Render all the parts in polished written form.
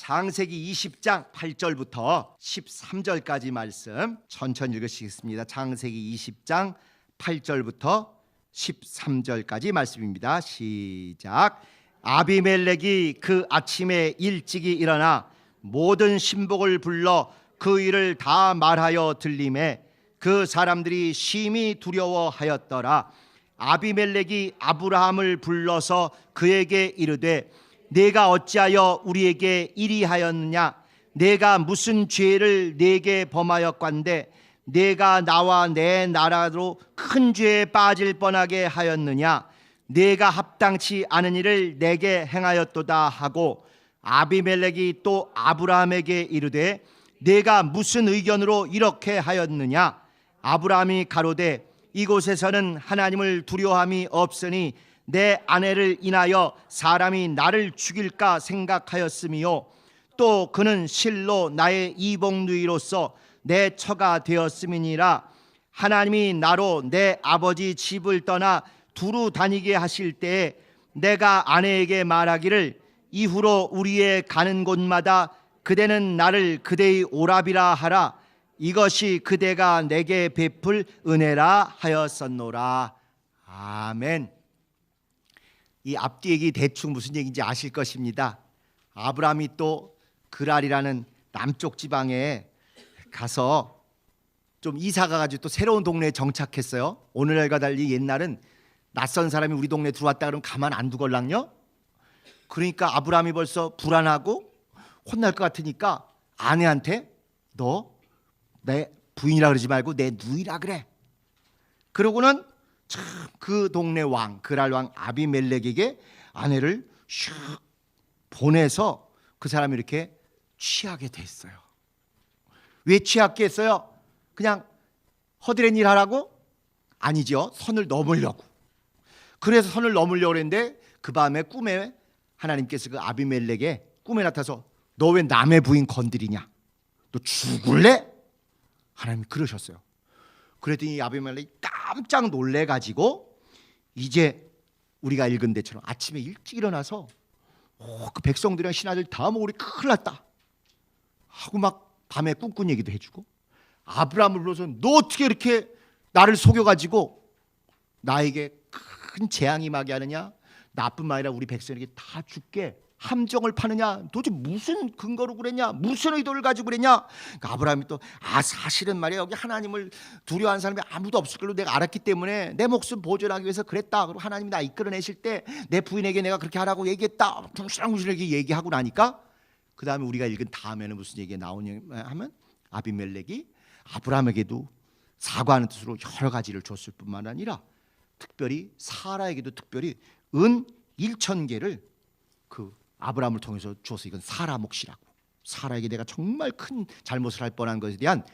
창세기 20장 8절부터 13절까지 말씀 천천히 읽으시겠습니다. 창세기 20장 8절부터 13절까지 말씀입니다. 시작. 아비멜렉이 그 아침에 일찍이 일어나 모든 신복을 불러 그 일을 다 말하여 들림에 그 사람들이 심히 두려워하였더라. 아비멜렉이 아브라함을 불러서 그에게 이르되 내가 어찌하여 우리에게 이리 하였느냐? 내가 무슨 죄를 내게 범하였건대 내가 나와 내 나라로 큰 죄에 빠질 뻔하게 하였느냐? 내가 합당치 않은 일을 내게 행하였도다 하고 아비멜렉이 또 아브라함에게 이르되 내가 무슨 의견으로 이렇게 하였느냐? 아브라함이 가로되 이곳에서는 하나님을 두려워함이 없으니 내 아내를 인하여 사람이 나를 죽일까 생각하였으며 또 그는 실로 나의 이복누이로서 내 처가 되었음이니라. 하나님이 나로 내 아버지 집을 떠나 두루 다니게 하실 때에 내가 아내에게 말하기를 이후로 우리의 가는 곳마다 그대는 나를 그대의 오라비라 하라. 이것이 그대가 내게 베풀 은혜라 하였었노라. 아멘. 이 앞뒤 얘기 대충 무슨 얘기인지 아실 것입니다. 아브라함이 또 그랄이라는 남쪽 지방에 가서 좀 이사가 가지고 또 새로운 동네에 정착했어요. 오늘날과 달리 옛날은 낯선 사람이 우리 동네에 들어왔다 그러면 가만 안 두걸랑요. 그러니까 아브라함이 벌써 불안하고 혼날 것 같으니까 아내한테 너 내 부인이라 그러지 말고 내 누이라 그래. 그러고는 참 그 동네 왕 그랄 왕 아비멜렉에게 아내를 슉 보내서 그 사람이 이렇게 취하게 됐어요. 왜 취하게 했어요? 그냥 허드렛 일 하라고? 아니죠. 선을 넘으려고. 그래서 선을 넘으려고 했는데 그 밤에 꿈에 하나님께서 그 아비멜렉에 꿈에 나타나서 너 왜 남의 부인 건드리냐? 너 죽을래? 하나님이 그러셨어요. 그랬더니 아비멜렉이 깜짝 놀래가지고 이제 우리가 읽은 데처럼 아침에 일찍 일어나서 그 백성들이랑 신하들 다 우리 큰일 났다 하고 막 밤에 꿈꾼 얘기도 해주고 아브라함을 불러서 너 어떻게 이렇게 나를 속여가지고 나에게 큰 재앙이 임하게 하느냐? 나뿐만 아니라 우리 백성에게 다 죽게 함정을 파느냐? 도대체 무슨 근거로 그랬냐? 무슨 의도를 가지고 그랬냐? 그러니까 아브라함이 또 사실은 말이야 여기 하나님을 두려워하는 사람이 아무도 없을 걸로 내가 알았기 때문에 내 목숨 보존하기 위해서 그랬다. 그리고 하나님이 나 이끌어내실 때 내 부인에게 내가 그렇게 하라고 얘기했다. 뭉실뭉실하게 얘기하고 나니까 그 다음에 우리가 읽은 다음에는 무슨 얘기가 나오냐 하면 아비멜렉이 아브라함에게도 사과하는 뜻으로 여러 가지를 줬을 뿐만 아니라 특별히 사라에게도 특별히 은 1,000개를 그 아브라함을 통해서 줘서 이건 사라 몫이라고. 사라에게 내가 정말 큰 잘못을 할 뻔한 것에 대한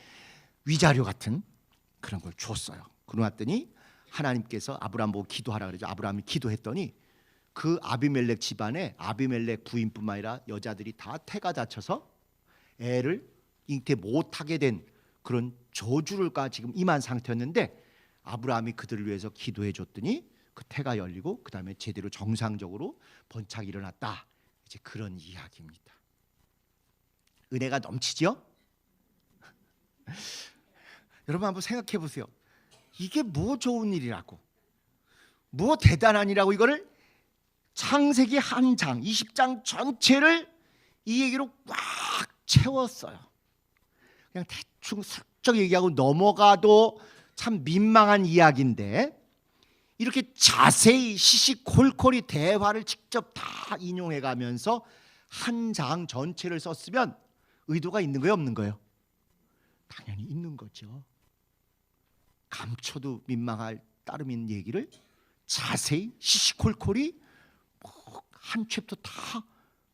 위자료 같은 그런 걸 줬어요. 그러더니 하나님께서 아브라함 보고 기도하라 그러죠. 아브라함이 기도했더니 그 아비멜렉 집안에 아비멜렉 부인뿐만 아니라 여자들이 다 태가 다쳐서 애를 잉태 못하게 된 그런 저주가 지금 임한 상태였는데 아브라함이 그들을 위해서 기도해 줬더니 그 태가 열리고 그 다음에 제대로 정상적으로 번창이 일어났다. 이제 그런 이야기입니다. 은혜가 넘치죠? 여러분 한번 생각해 보세요. 이게 뭐 좋은 일이라고, 뭐 대단한 일이라고 이거를 창세기 한 장, 20장 전체를 이 얘기로 꽉 채웠어요. 그냥 대충 슬쩍 얘기하고 넘어가도 참 민망한 이야기인데 이렇게 자세히 시시콜콜이 대화를 직접 다 인용해 가면서 한 장 전체를 썼으면 의도가 있는 거예요, 없는 거예요? 당연히 있는 거죠. 감춰도 민망할 따름인 얘기를 자세히 시시콜콜이 한 챕터 다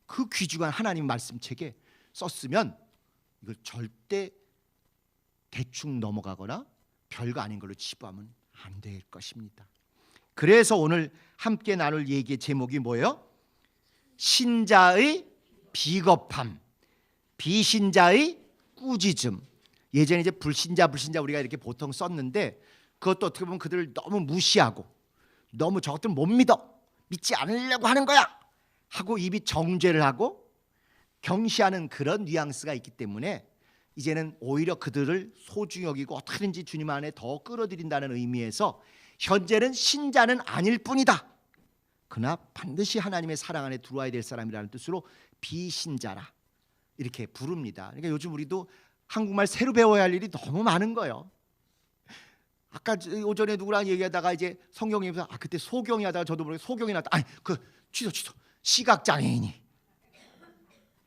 그 귀중한 하나님 말씀책에 썼으면 이걸 절대 대충 넘어가거나 별거 아닌 걸로 치부하면 안 될 것입니다. 그래서 오늘 함께 나눌 얘기의 제목이 뭐예요? 신자의 비겁함, 비신자의 꾸짖음. 예전에 이제 불신자 우리가 이렇게 보통 썼는데 그것도 어떻게 보면 그들을 너무 무시하고 너무 저것들 못 믿어, 믿지 않으려고 하는 거야 하고 입이 정죄를 하고 경시하는 그런 뉘앙스가 있기 때문에 이제는 오히려 그들을 소중히 여기고 어떻게든지 주님 안에 더 끌어들인다는 의미에서 현재는 신자는 아닐 뿐이다, 그러나 반드시 하나님의 사랑 안에 들어와야 될 사람이라는 뜻으로 비신자라 이렇게 부릅니다. 그러니까 요즘 우리도 한국말 새로 배워야 할 일이 너무 많은 거예요. 아까 오전에 누구랑 얘기하다가 이제 성경에서 그때 소경이 하다가 저도 모르게 소경이 났다. 아니 그 취소 시각장애인이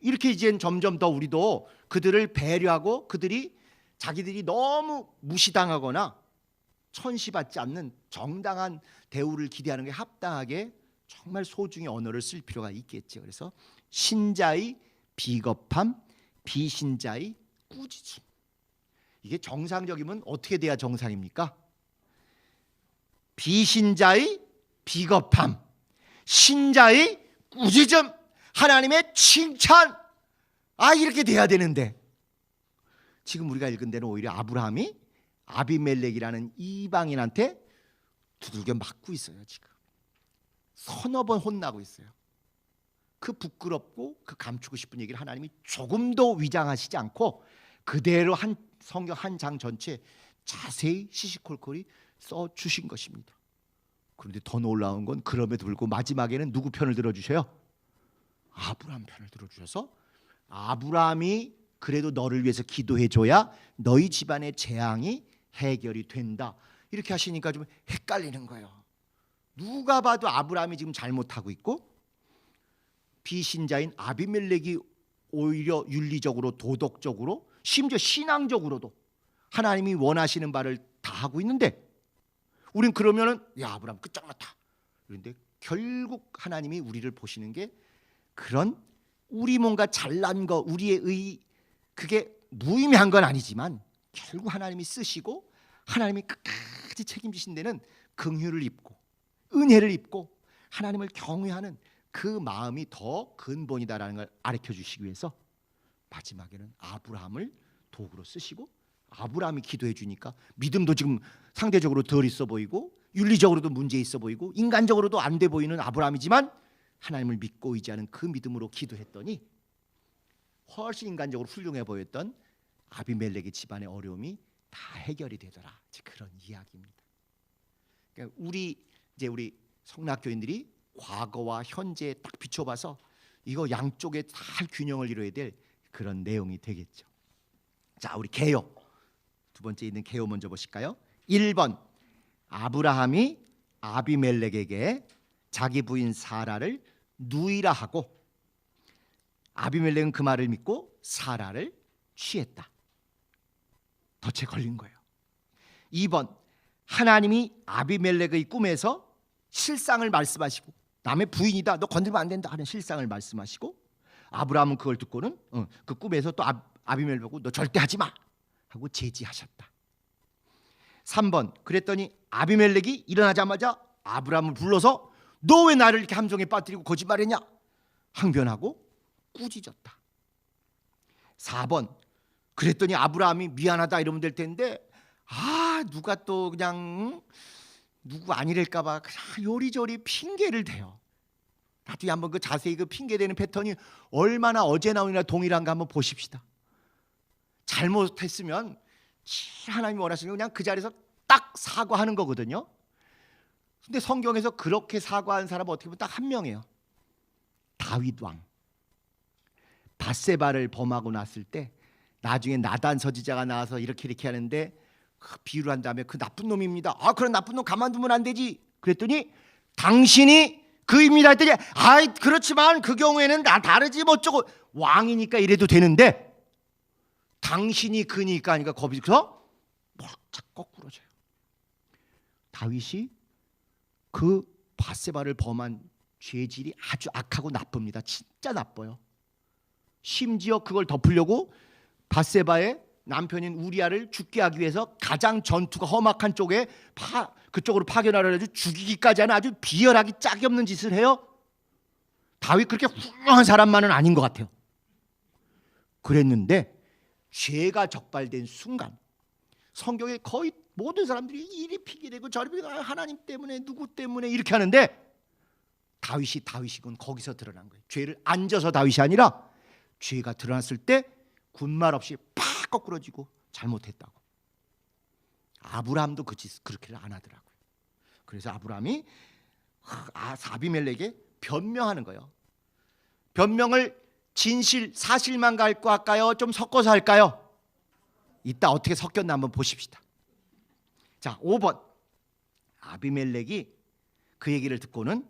이렇게 이제 점점 더 우리도 그들을 배려하고 그들이 자기들이 너무 무시당하거나 천시받지 않는 정당한 대우를 기대하는 게 합당하게 정말 소중히 언어를 쓸 필요가 있겠죠. 그래서 신자의 비겁함, 비신자의 꾸짖음. 이게 정상적이면 어떻게 돼야 정상입니까? 비신자의 비겁함, 신자의 꾸짖음, 하나님의 칭찬. 이렇게 돼야 되는데 지금 우리가 읽은 데는 오히려 아브라함이 아비멜렉이라는 이방인한테 두들겨 맞고 있어요. 지금 서너 번 혼나고 있어요. 그 부끄럽고 그 감추고 싶은 얘기를 하나님이 조금도 위장하시지 않고 그대로 한 성경 한 장 전체 자세히 시시콜콜이 써주신 것입니다. 그런데 더 놀라운 건 그럼에도 불구하고 마지막에는 누구 편을 들어주셔요? 아브라함 편을 들어주셔서 아브라함이 그래도 너를 위해서 기도해줘야 너희 집안의 재앙이 해결이 된다, 이렇게 하시니까 좀 헷갈리는 거예요. 누가 봐도 아브라함이 지금 잘못하고 있고 비신자인 아비멜렉이 오히려 윤리적으로 도덕적으로 심지어 신앙적으로도 하나님이 원하시는 바를 다 하고 있는데 우린 그러면은 야 아브라함 끝장났다. 그런데 결국 하나님이 우리를 보시는 게 그런 우리 뭔가 잘난 거 우리의 그게 무의미한 건 아니지만 결국 하나님이 쓰시고 하나님이 끝까지 책임지신 데는 긍휼을 입고 은혜를 입고 하나님을 경외하는 그 마음이 더 근본이다라는 걸 가르쳐 주시기 위해서 마지막에는 아브라함을 도구로 쓰시고 아브라함이 기도해 주니까 믿음도 지금 상대적으로 덜 있어 보이고 윤리적으로도 문제 있어 보이고 인간적으로도 안 돼 보이는 아브라함이지만 하나님을 믿고 의지하는 그 믿음으로 기도했더니 훨씬 인간적으로 훌륭해 보였던 아비멜렉의 집안의 어려움이 다 해결이 되더라. 그런 이야기입니다. 그러니까 우리 성락교인들이 과거와 현재에 딱 비춰봐서 이거 양쪽에 잘 균형을 이뤄야 될 그런 내용이 되겠죠. 자, 우리 개요. 두 번째 있는 개요 먼저 보실까요? 1번 아브라함이 아비멜렉에게 자기 부인 사라를 누이라 하고 아비멜렉은 그 말을 믿고 사라를 취했다. 덫에 걸린 거예요. 2번 하나님이 아비멜렉의 꿈에서 실상을 말씀하시고 남의 부인이다 너 건들면 안 된다 하는 실상을 말씀하시고 아브라함은 그걸 듣고는 그 꿈에서 또 아비멜렉 보고 너 절대 하지 마 하고 제지하셨다. 3번 그랬더니 아비멜렉이 일어나자마자 아브라함을 불러서 너 왜 나를 이렇게 함정에 빠뜨리고 거짓말했냐 항변하고 꾸짖었다. 4번 그랬더니 아브라함이 미안하다 이러면 될 텐데 누가 또 그냥 누구 아니랄까 봐 그냥 요리조리 핑계를 대요. 나도 한번 그 자세히 그 핑계대는 패턴이 얼마나 어제 나오나 동일한가 한번 보십시다. 잘못했으면 하나님이 원하시는 그냥 그 자리에서 딱 사과하는 거거든요. 근데 성경에서 그렇게 사과한 사람은 어떻게 보면 딱 한 명이에요. 다윗 왕. 밧세바를 범하고 났을 때 나중에 나단 서지자가 나와서 이렇게 하는데 비유를 한 다음에 그 나쁜 놈입니다. 그런 나쁜 놈 가만두면 안 되지. 그랬더니 당신이 그입니다 했더니 그렇지만 그 경우에는 다르지 뭐 어쩌고 왕이니까 이래도 되는데 당신이 그니까 하니까 거기서 살짝 거꾸로져요. 다윗이 그 밧세바를 범한 죄질이 아주 악하고 나쁩니다. 진짜 나빠요. 심지어 그걸 덮으려고 밧세바의 남편인 우리아를 죽게 하기 위해서 가장 전투가 험악한 쪽에 그쪽으로 파견하려 아주 죽이기까지 하는 아주 비열하기 짝이 없는 짓을 해요. 다윗 그렇게 훌륭한 사람만은 아닌 것 같아요. 그랬는데 죄가 적발된 순간 성경에 거의 모든 사람들이 이리 핑계대고 저리 하나님 때문에 누구 때문에 이렇게 하는데 다윗이군 거기서 드러난 거예요. 죄를 안 져서 다윗이 아니라 죄가 드러났을 때 군말 없이 팍 거꾸러지고 잘못했다고. 아브라함도 그 짓을 그렇게 안 하더라고요. 그래서 아브라함이 아비멜렉에게 변명하는 거예요. 변명을 진실, 사실만 갖고 할까요? 좀 섞어서 할까요? 이따 어떻게 섞였나 한번 보십시다. 자, 5번. 아비멜렉이 그 얘기를 듣고는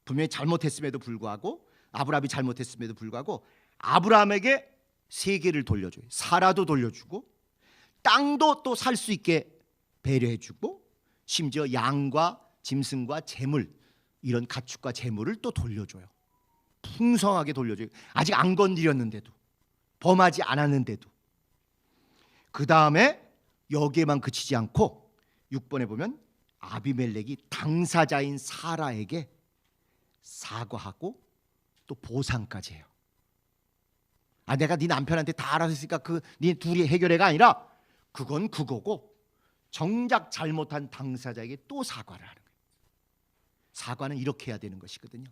분명히 잘못했음에도 불구하고, 아브라함이 잘못했음에도 불구하고 아브라함에게 세계를 돌려줘요. 사라도 돌려주고 땅도 또 살 수 있게 배려해주고, 심지어 양과 짐승과 재물, 이런 가축과 재물을 또 돌려줘요. 풍성하게 돌려줘요. 아직 안 건드렸는데도, 범하지 않았는데도. 그 다음에 여기에만 그치지 않고 6번에 보면 아비멜렉이 당사자인 사라에게 사과하고 또 보상까지 해요. 내가 네 남편한테 다 알아서 했으니까 네 둘이 해결해가 아니라 그건 그거고, 정작 잘못한 당사자에게 또 사과를 하는 거예요. 사과는 이렇게 해야 되는 것이거든요.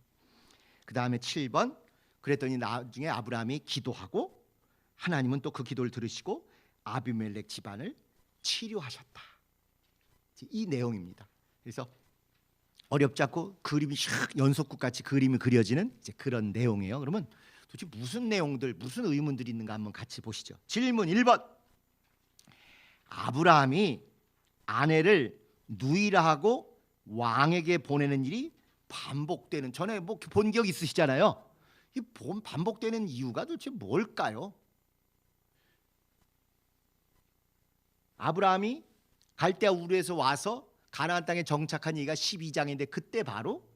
그 다음에 7번. 그랬더니 나중에 아브라함이 기도하고 하나님은 또 그 기도를 들으시고 아비멜렉 집안을 치료하셨다. 이 내용입니다. 그래서 어렵지 않고 그림이 샥 연속극같이 그림이 그려지는 이제 그런 내용이에요. 그러면 도대체 무슨 내용들, 무슨 의문들이 있는가 한번 같이 보시죠. 질문 1번. 아브라함이 아내를 누이라 하고 왕에게 보내는 일이 반복되는, 전에 뭐 본 적 있으시잖아요. 이 반복되는 이유가 도대체 뭘까요? 아브라함이 갈대아 우르에서 와서 가나안 땅에 정착한 얘기가 12장인데 그때 바로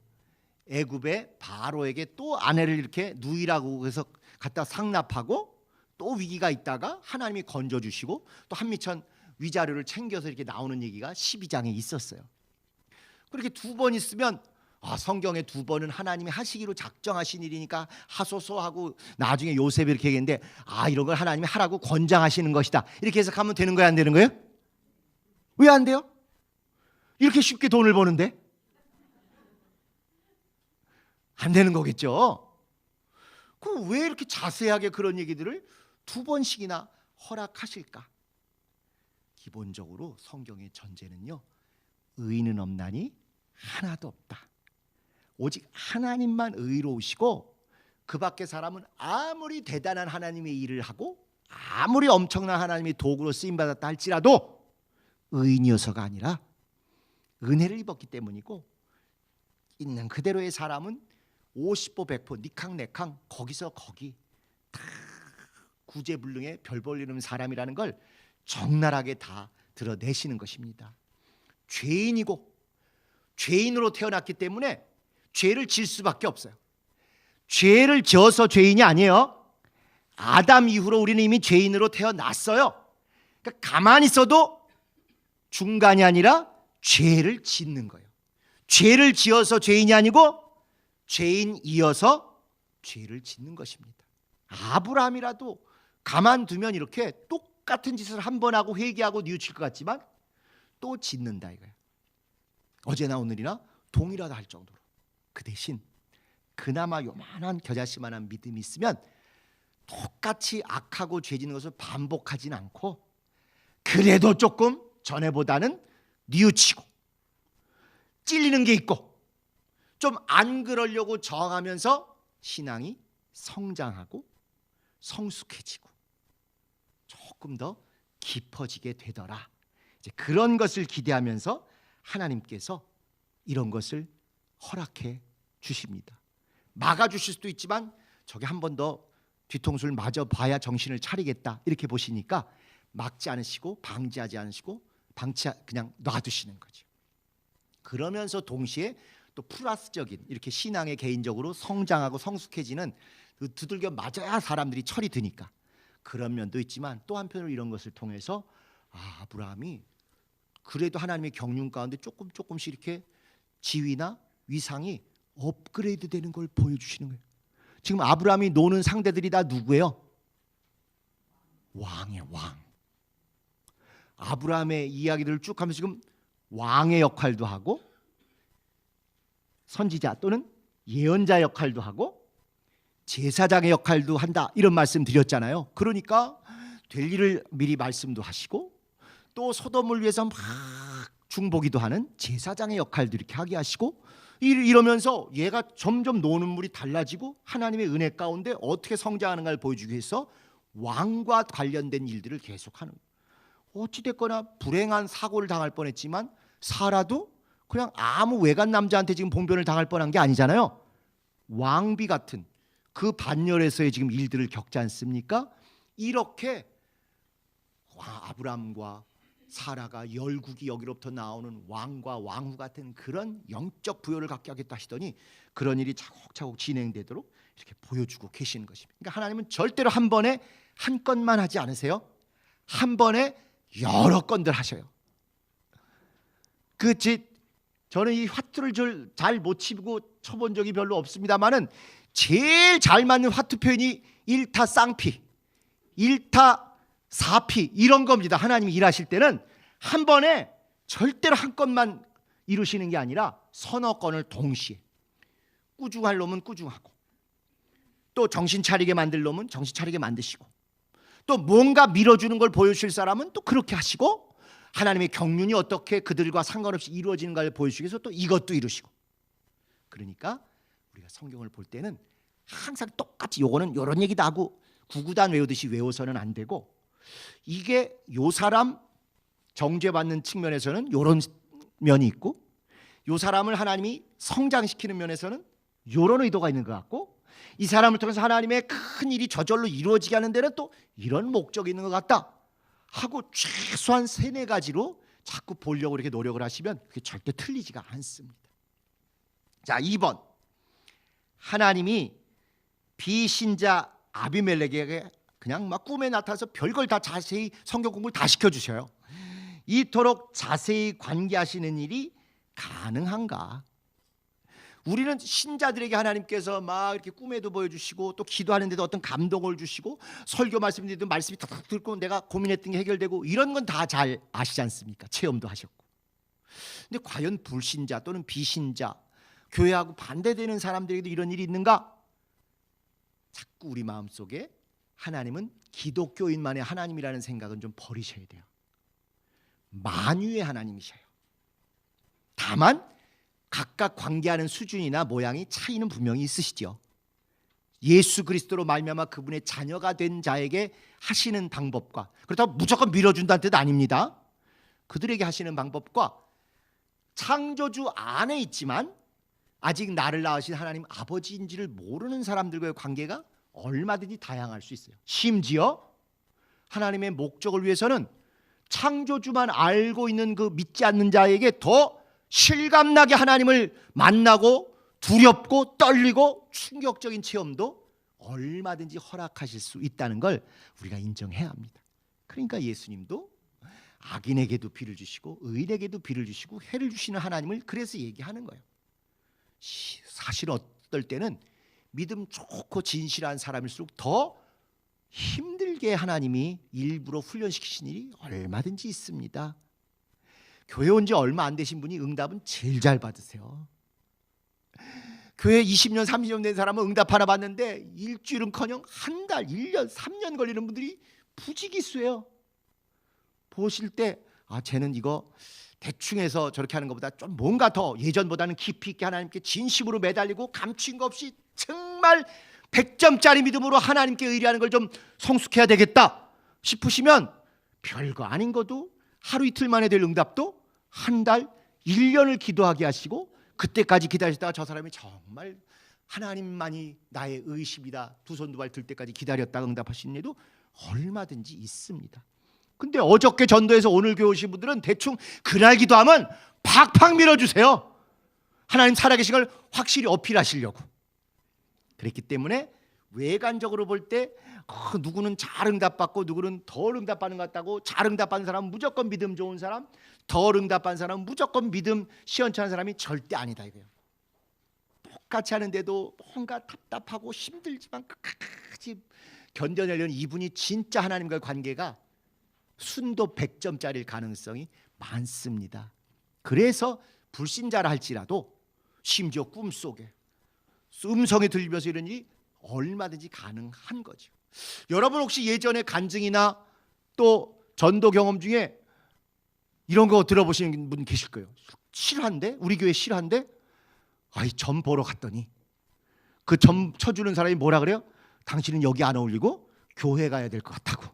애굽의 바로에게 또 아내를 이렇게 누이라고 해서 갖다 상납하고 또 위기가 있다가 하나님이 건져주시고 또 한미천 위자료를 챙겨서 이렇게 나오는 얘기가 12장에 있었어요. 그렇게 두 번 있으면 성경에 두 번은 하나님이 하시기로 작정하신 일이니까 하소서 하고 나중에 요셉이 이렇게 얘기했는데 이런 걸 하나님이 하라고 권장하시는 것이다, 이렇게 해석하면 되는 거예요, 안 되는 거예요? 왜 안 돼요? 이렇게 쉽게 돈을 버는데 안 되는 거겠죠. 왜 이렇게 자세하게 그런 얘기들을 두 번씩이나 허락하실까? 기본적으로 성경의 전제는요, 의인은 없나니 하나도 없다. 오직 하나님만 의로우시고 그 밖의 사람은 아무리 대단한 하나님의 일을 하고 아무리 엄청난 하나님의 도구로 쓰임받았다 할지라도 의인이어서가 아니라 은혜를 입었기 때문이고, 있는 그대로의 사람은 50보 100보 니캉네캉 거기서 거기 다 구제불능에 별 볼리는 사람이라는 걸 적나라하게 다 드러내시는 것입니다. 죄인이고 죄인으로 태어났기 때문에 죄를 질 수밖에 없어요. 죄를 지어서 죄인이 아니에요. 아담 이후로 우리는 이미 죄인으로 태어났어요. 그러니까 가만히 있어도 중간이 아니라 죄를 짓는 거예요. 죄를 지어서 죄인이 아니고 죄인이어서 죄를 짓는 것입니다. 아브라함이라도 가만두면 이렇게 똑같은 짓을 한 번 하고 회개하고 뉘우칠 것 같지만 또 짓는다 이거예요. 어제나 오늘이나 동일하다 할 정도로. 그 대신 그나마 요만한 겨자씨만한 믿음이 있으면 똑같이 악하고 죄 짓는 것을 반복하진 않고 그래도 조금 전에보다는 뉘우치고 찔리는 게 있고 좀 안 그러려고 저항하면서 신앙이 성장하고 성숙해지고 조금 더 깊어지게 되더라. 이제 그런 것을 기대하면서 하나님께서 이런 것을 허락해 주십니다. 막아 주실 수도 있지만 저게 한 번 더 뒤통수를 맞아 봐야 정신을 차리겠다 이렇게 보시니까 막지 않으시고 방지하지 않으시고 그냥 놔두시는 거죠. 그러면서 동시에 또 플러스적인 이렇게 신앙에 개인적으로 성장하고 성숙해지는 그 두들겨 맞아야 사람들이 철이 드니까 그런 면도 있지만 또 한편으로 이런 것을 통해서 아브라함이 그래도 하나님의 경륜 가운데 조금씩 이렇게 지위나 위상이 업그레이드 되는 걸 보여주시는 거예요. 지금 아브라함이 노는 상대들이 다 누구예요? 왕이에요, 왕. 아브라함의 이야기들을 쭉 하면서 지금 왕의 역할도 하고 선지자 또는 예언자 역할도 하고 제사장의 역할도 한다, 이런 말씀 드렸잖아요. 그러니까 될 일을 미리 말씀도 하시고 또 소돔을 위해서 막 중보기도 하는 제사장의 역할도 이렇게 하게 하시고, 이러면서 얘가 점점 노는 물이 달라지고 하나님의 은혜 가운데 어떻게 성장하는가를 보여주기 위해서 왕과 관련된 일들을 계속하는 거예요. 어찌됐거나 불행한 사고를 당할 뻔했지만 사라도 그냥 아무 외간 남자한테 지금 봉변을 당할 뻔한 게 아니잖아요. 왕비 같은 그 반열에서의 지금 일들을 겪지 않습니까? 이렇게 아브람과 사라가 열국이 여기로부터 나오는 왕과 왕후 같은 그런 영적 부여를 갖게 하겠다 하시더니 그런 일이 차곡차곡 진행되도록 이렇게 보여주고 계시는 것입니다. 그러니까 하나님은 절대로 한 번에 한 건만 하지 않으세요. 한 번에 여러 건들 하셔요. 저는 이 화투를 잘 못 치고 쳐본 적이 별로 없습니다만은 제일 잘 맞는 화투 표현이 1타 쌍피, 1타 4피 이런 겁니다. 하나님이 일하실 때는 한 번에 절대로 한 건만 이루시는 게 아니라 서너 건을 동시에, 꾸중할 놈은 꾸중하고 또 정신 차리게 만들 놈은 정신 차리게 만드시고 또 뭔가 밀어주는 걸 보여주실 사람은 또 그렇게 하시고, 하나님의 경륜이 어떻게 그들과 상관없이 이루어지는가를 보여주기 위해서 또 이것도 이루시고. 그러니까 우리가 성경을 볼 때는 항상 똑같이 요거는 요런 얘기도 하고 구구단 외우듯이 외워서는 안 되고, 이게 요 사람 정죄받는 측면에서는 요런 면이 있고 요 사람을 하나님이 성장시키는 면에서는 요런 의도가 있는 것 같고, 이 사람을 통해서 하나님의 큰 일이 저절로 이루어지게 하는 데는 또 이런 목적이 있는 것 같다 하고 최소한 3-4가지로 자꾸 보려고 이렇게 노력을 하시면 그게 절대 틀리지가 않습니다. 자, 2번. 하나님이 비신자 아비멜렉에게 그냥 막 꿈에 나타나서 별걸 다 자세히 성경 공부를 다 시켜주셔요. 이토록 자세히 관계하시는 일이 가능한가? 우리는 신자들에게 하나님께서 막 이렇게 꿈에도 보여주시고 또 기도하는데도 어떤 감동을 주시고 설교 말씀드리던 말씀이 탁탁 듣고 내가 고민했던 게 해결되고 이런 건 다 잘 아시지 않습니까? 체험도 하셨고. 근데 과연 불신자 또는 비신자, 교회하고 반대되는 사람들에게도 이런 일이 있는가? 자꾸 우리 마음속에 하나님은 기독교인만의 하나님이라는 생각은 좀 버리셔야 돼요. 만유의 하나님이셔요. 다만 각각 관계하는 수준이나 모양이 차이는 분명히 있으시죠. 예수 그리스도로 말미암아 그분의 자녀가 된 자에게 하시는 방법과, 그렇다고 무조건 밀어준다는 뜻 아닙니다. 그들에게 하시는 방법과 창조주 안에 있지만 아직 나를 낳으신 하나님 아버지인지를 모르는 사람들과의 관계가 얼마든지 다양할 수 있어요. 심지어 하나님의 목적을 위해서는 창조주만 알고 있는 그 믿지 않는 자에게 더 실감나게 하나님을 만나고 두렵고 떨리고 충격적인 체험도 얼마든지 허락하실 수 있다는 걸 우리가 인정해야 합니다. 그러니까 예수님도 악인에게도 비를 주시고 의인에게도 비를 주시고 해를 주시는 하나님을 그래서 얘기하는 거예요. 사실 어떨 때는 믿음 좋고 진실한 사람일수록 더 힘들게 하나님이 일부러 훈련시키신 일이 얼마든지 있습니다. 교회 온 지 얼마 안 되신 분이 응답은 제일 잘 받으세요. 교회 20년, 30년 된 사람은 응답 하나 받는데 일주일은커녕 한 달, 1년, 3년 걸리는 분들이 부지기수예요. 보실 때 쟤는 이거 대충 해서 저렇게 하는 것보다 좀 뭔가 더 예전보다는 깊이 있게 하나님께 진심으로 매달리고 감추인 것 없이 정말 100점짜리 믿음으로 하나님께 의뢰하는 걸 좀 성숙해야 되겠다 싶으시면 별거 아닌 것도 하루 이틀 만에 될 응답도 한 달, 1년을 기도하게 하시고 그때까지 기다리시다가 저 사람이 정말 하나님만이 나의 의심이다 두 손 두 발 들 때까지 기다렸다가 응답하시는 일도 얼마든지 있습니다. 근데 어저께 전도해서 오늘 교회 오신 분들은 대충 그날 기도하면 팍팍 밀어주세요. 하나님 살아계신 걸 확실히 어필하시려고. 그랬기 때문에 외관적으로 볼 때 누구는 잘 응답받고 누구는 덜 응답받는 것 같다고, 잘 응답받는 사람은 무조건 믿음 좋은 사람, 덜 응답받는 사람은 무조건 믿음 시원찮은 사람이 절대 아니다 이거예요. 똑같이 하는데도 뭔가 답답하고 힘들지만 끝까지 견뎌내려는 이분이 진짜 하나님과의 관계가 순도 100점짜리일 가능성이 많습니다. 그래서 불신자라 할지라도 심지어 꿈속에 음성이 들리면서 이런 일이 얼마든지 가능한 거죠. 여러분 혹시 예전에 간증이나 또 전도 경험 중에 이런 거 들어보시는 분 계실 거예요. 실화인데? 우리 교회 실화인데? 아이, 점 보러 갔더니 그 점 쳐주는 사람이 뭐라 그래요? 당신은 여기 안 어울리고 교회 가야 될 것 같다고.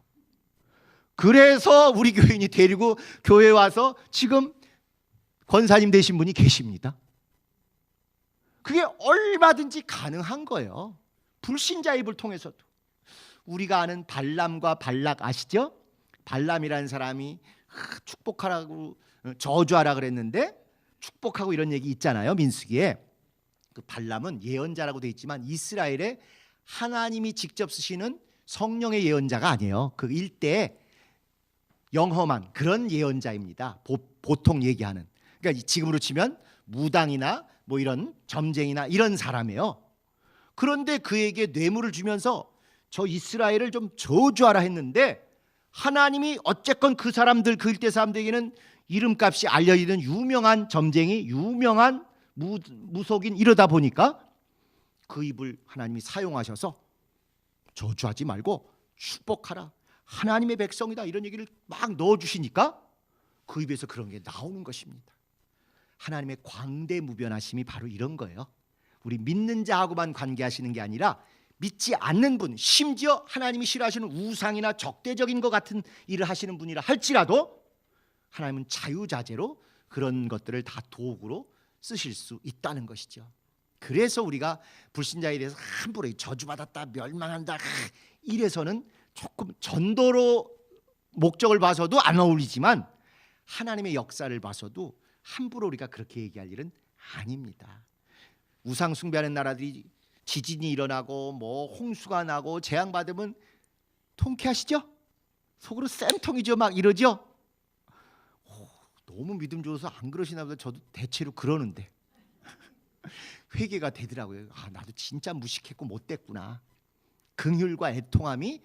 그래서 우리 교인이 데리고 교회 와서 지금 권사님 되신 분이 계십니다. 그게 얼마든지 가능한 거예요. 불신자 입을 통해서도. 우리가 아는 발람과 발락 아시죠? 발람이라는 사람이 축복하라고 저주하라 그랬는데 축복하고 이런 얘기 있잖아요. 민수기에. 그 발람은 예언자라고 돼 있지만 이스라엘에 하나님이 직접 쓰시는 성령의 예언자가 아니에요. 그 일대에 영험한 그런 예언자입니다. 보통 얘기하는. 그러니까 지금으로 치면 무당이나 뭐 이런 점쟁이나 이런 사람이에요. 그런데 그에게 뇌물을 주면서 저 이스라엘을 좀 저주하라 했는데 하나님이 어쨌건 그 사람들, 그 일대 사람들에게는 이름값이 알려지는 유명한 점쟁이, 유명한 무속인 이러다 보니까 그 입을 하나님이 사용하셔서 저주하지 말고 축복하라, 하나님의 백성이다, 이런 얘기를 막 넣어주시니까 그 입에서 그런 게 나오는 것입니다. 하나님의 광대무변하심이 바로 이런 거예요. 우리 믿는 자하고만 관계하시는 게 아니라 믿지 않는 분, 심지어 하나님이 싫어하시는 우상이나 적대적인 것 같은 일을 하시는 분이라 할지라도 하나님은 자유자재로 그런 것들을 다 도구로 쓰실 수 있다는 것이죠. 그래서 우리가 불신자에 대해서 함부로 저주받았다, 멸망한다 이래서는 조금 전도로 목적을 봐서도 안 어울리지만 하나님의 역사를 봐서도 함부로 우리가 그렇게 얘기할 일은 아닙니다. 우상 숭배하는 나라들이 지진이 일어나고 뭐 홍수가 나고 재앙 받으면 통쾌하시죠? 속으로 쌤통이죠. 막 이러죠. 너무 믿음 좋아서 안 그러시나 보다. 저도 대체로 그러는데 회개가 되더라고요. 나도 진짜 무식했고 못됐구나. 긍휼과 애통함이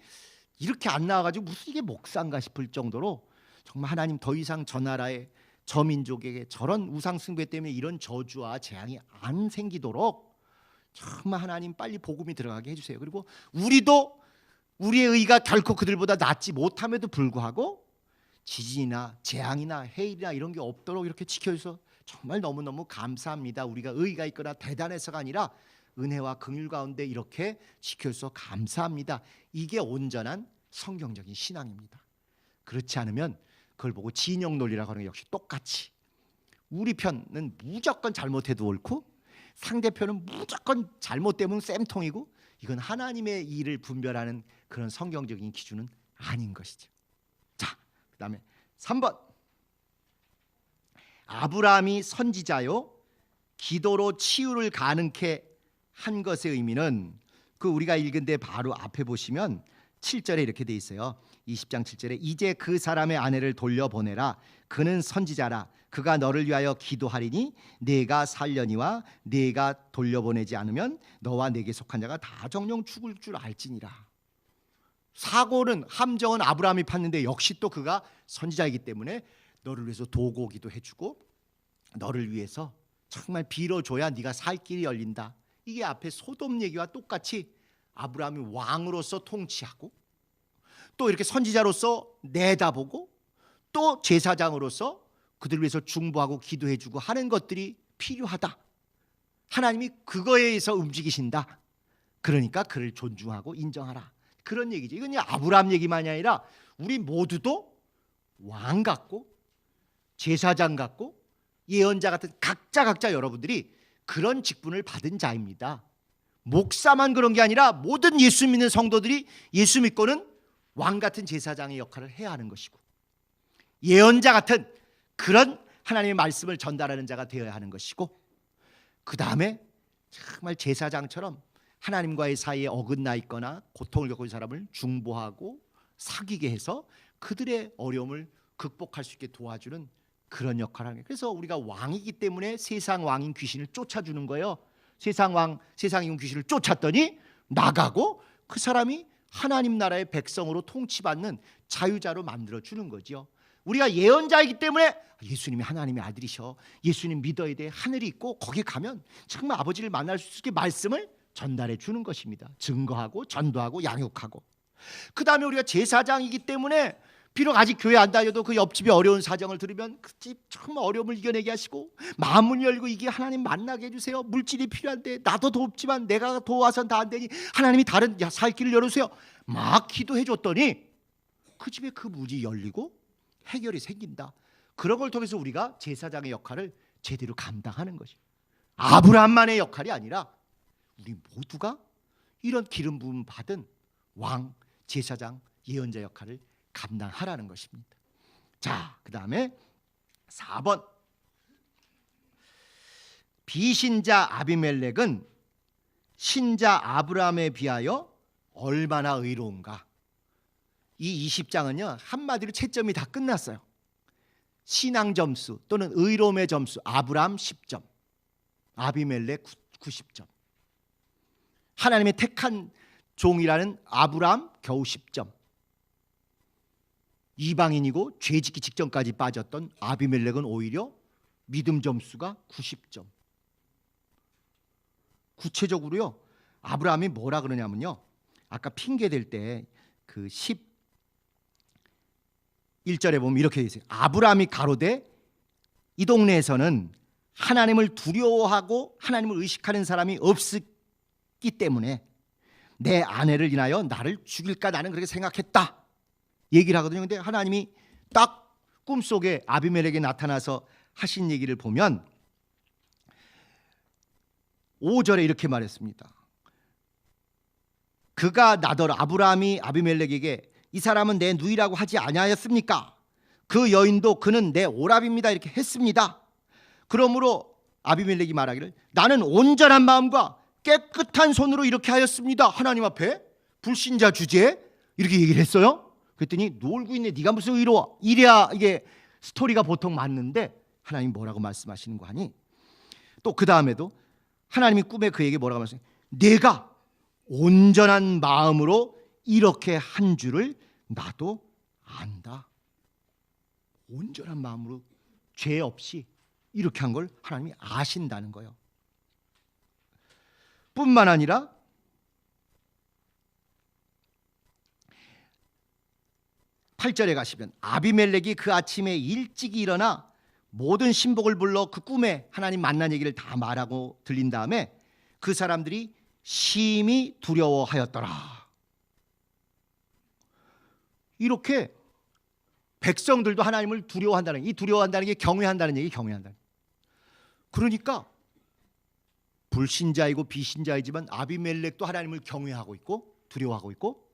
이렇게 안 나와가지고 무슨 이게 목사인가 싶을 정도로 정말 하나님 더 이상 저 나라에 저 민족에게 저런 우상 숭배 때문에 이런 저주와 재앙이 안 생기도록 정말 하나님 빨리 복음이 들어가게 해주세요. 그리고 우리도 우리의 의가 결코 그들보다 낫지 못함에도 불구하고 지진이나 재앙이나 해일이나 이런 게 없도록 이렇게 지켜줘서 정말 너무너무 감사합니다. 우리가 의가 있거나 대단해서가 아니라 은혜와 긍휼 가운데 이렇게 지켜줘서 감사합니다. 이게 온전한 성경적인 신앙입니다. 그렇지 않으면 그걸 보고 진영 논리라고 하는 게 역시 똑같이 우리 편은 무조건 잘못해도 옳고 상대편은 무조건 잘못되면 쌤통이고 이건 하나님의 일을 분별하는 그런 성경적인 기준은 아닌 것이죠. 자, 그 다음에 3번 아브라함이 선지자요 기도로 치유를 가능케 한 것의 의미는 그 우리가 읽은 데 바로 앞에 보시면 7절에 이렇게 돼 있어요. 20장 7절에 이제 그 사람의 아내를 돌려보내라. 그는 선지자라. 그가 너를 위하여 기도하리니 네가 살려니와 네가 돌려보내지 않으면 너와 내게 속한 자가 다 정령 죽을 줄 알지니라. 사고는 함정은 아브라함이 팠는데 역시 또 그가 선지자이기 때문에 너를 위해서 도고기도 해주고 너를 위해서 정말 빌어줘야 네가 살 길이 열린다. 이게 앞에 소돔 얘기와 똑같이 아브라함이 왕으로서 통치하고 또 이렇게 선지자로서 내다보고 또 제사장으로서 그들을 위해서 중보하고 기도해주고 하는 것들이 필요하다. 하나님이 그거에 의해서 움직이신다. 그러니까 그를 존중하고 인정하라. 그런 얘기죠. 이건 아브라함 얘기만이 아니라 우리 모두도 왕 같고 제사장 같고 예언자 같은 각자 여러분들이 그런 직분을 받은 자입니다. 목사만 그런 게 아니라 모든 예수 믿는 성도들이 예수 믿고는 왕 같은 제사장의 역할을 해야 하는 것이고 예언자 같은 그런 하나님의 말씀을 전달하는 자가 되어야 하는 것이고 그 다음에 정말 제사장처럼 하나님과의 사이에 어긋나 있거나 고통을 겪고 있는 사람을 중보하고 사귀게 해서 그들의 어려움을 극복할 수 있게 도와주는 그런 역할을 하는 거예요. 그래서 우리가 왕이기 때문에 세상 왕인 귀신을 쫓아주는 거예요. 세상인 귀신을 쫓았더니 나가고 그 사람이 하나님 나라의 백성으로 통치받는 자유자로 만들어주는 거죠. 우리가 예언자이기 때문에 예수님이 하나님의 아들이셔, 예수님 믿어야 돼, 하늘이 있고 거기 가면 정말 아버지를 만날 수 있게 말씀을 전달해 주는 것입니다. 증거하고 전도하고 양육하고. 그 다음에 우리가 제사장이기 때문에 비록 아직 교회 안 다녀도 그 옆집이 어려운 사정을 들으면 그 집 정말 어려움을 이겨내게 하시고 마음을 열고 이게 하나님 만나게 해주세요. 물질이 필요한데 나도 돕지만 내가 도와선 다 안 되니 하나님이 다른 살 길을 열어주세요. 막 기도해 줬더니 그 집에 그 문이 열리고 해결이 생긴다. 그런 걸 통해서 우리가 제사장의 역할을 제대로 감당하는 것이에요. 아브라함만의 역할이 아니라 우리 모두가 이런 기름 부음 받은 왕, 제사장, 예언자 역할을 감당하라는 것입니다. 자, 그 다음에 4번. 비신자 아비멜렉은 신자 아브라함에 비하여 얼마나 의로운가. 이 20장은요 한마디로 채점이 다 끝났어요. 신앙 점수 또는 의로움의 점수, 아브라함 10점, 아비멜렉 90점. 하나님의 택한 종이라는 아브라함 겨우 10점. 이방인이고 죄짓기 직전까지 빠졌던 아비멜렉은 오히려 믿음 점수가 90점. 구체적으로요 아브라함이 뭐라 그러냐면요, 아까 핑계 댈 때 그 11절에 보면 이렇게 되어 있어요. 아브라함이 가로되 이 동네에서는 하나님을 두려워하고 하나님을 의식하는 사람이 없기 때문에 내 아내를 인하여 나를 죽일까 나는 그렇게 생각했다 얘기를 하거든요. 근데 하나님이 딱 꿈속에 아비멜렉에 나타나서 하신 얘기를 보면 5절에 이렇게 말했습니다. 그가 나더러 아브라함이 아비멜렉에게 이 사람은 내 누이라고 하지 아니하였습니까? 그 여인도 그는 내 오랍입니다 이렇게 했습니다. 그러므로 아비멜렉이 말하기를 나는 온전한 마음과 깨끗한 손으로 이렇게 하였습니다. 하나님 앞에 불신자 주제에 이렇게 얘기를 했어요. 그랬더니 놀고 있네, 네가 무슨 의로워. 이래야 이게 스토리가 보통 맞는데 하나님 뭐라고 말씀하시는 거 아니? 또 그 다음에도 하나님이 꿈에 그에게 뭐라고 말씀하세요? 내가 온전한 마음으로 이렇게 한 줄을 나도 안다. 온전한 마음으로 죄 없이 이렇게 한 걸 하나님이 아신다는 거예요. 뿐만 아니라 (8절에) 가시면 아비멜렉이 그 아침에 일찍 일어나 모든 신복을 불러 그 꿈에 하나님 만난 얘기를 다 말하고 들린 다음에 그 사람들이 심히 두려워하였더라. 이렇게 백성들도 하나님을 두려워한다는, 이 두려워한다는 게 경외한다는 얘기, 경외한다는. 그러니까 불신자이고 비신자이지만 아비멜렉도 하나님을 경외하고 있고 두려워하고 있고,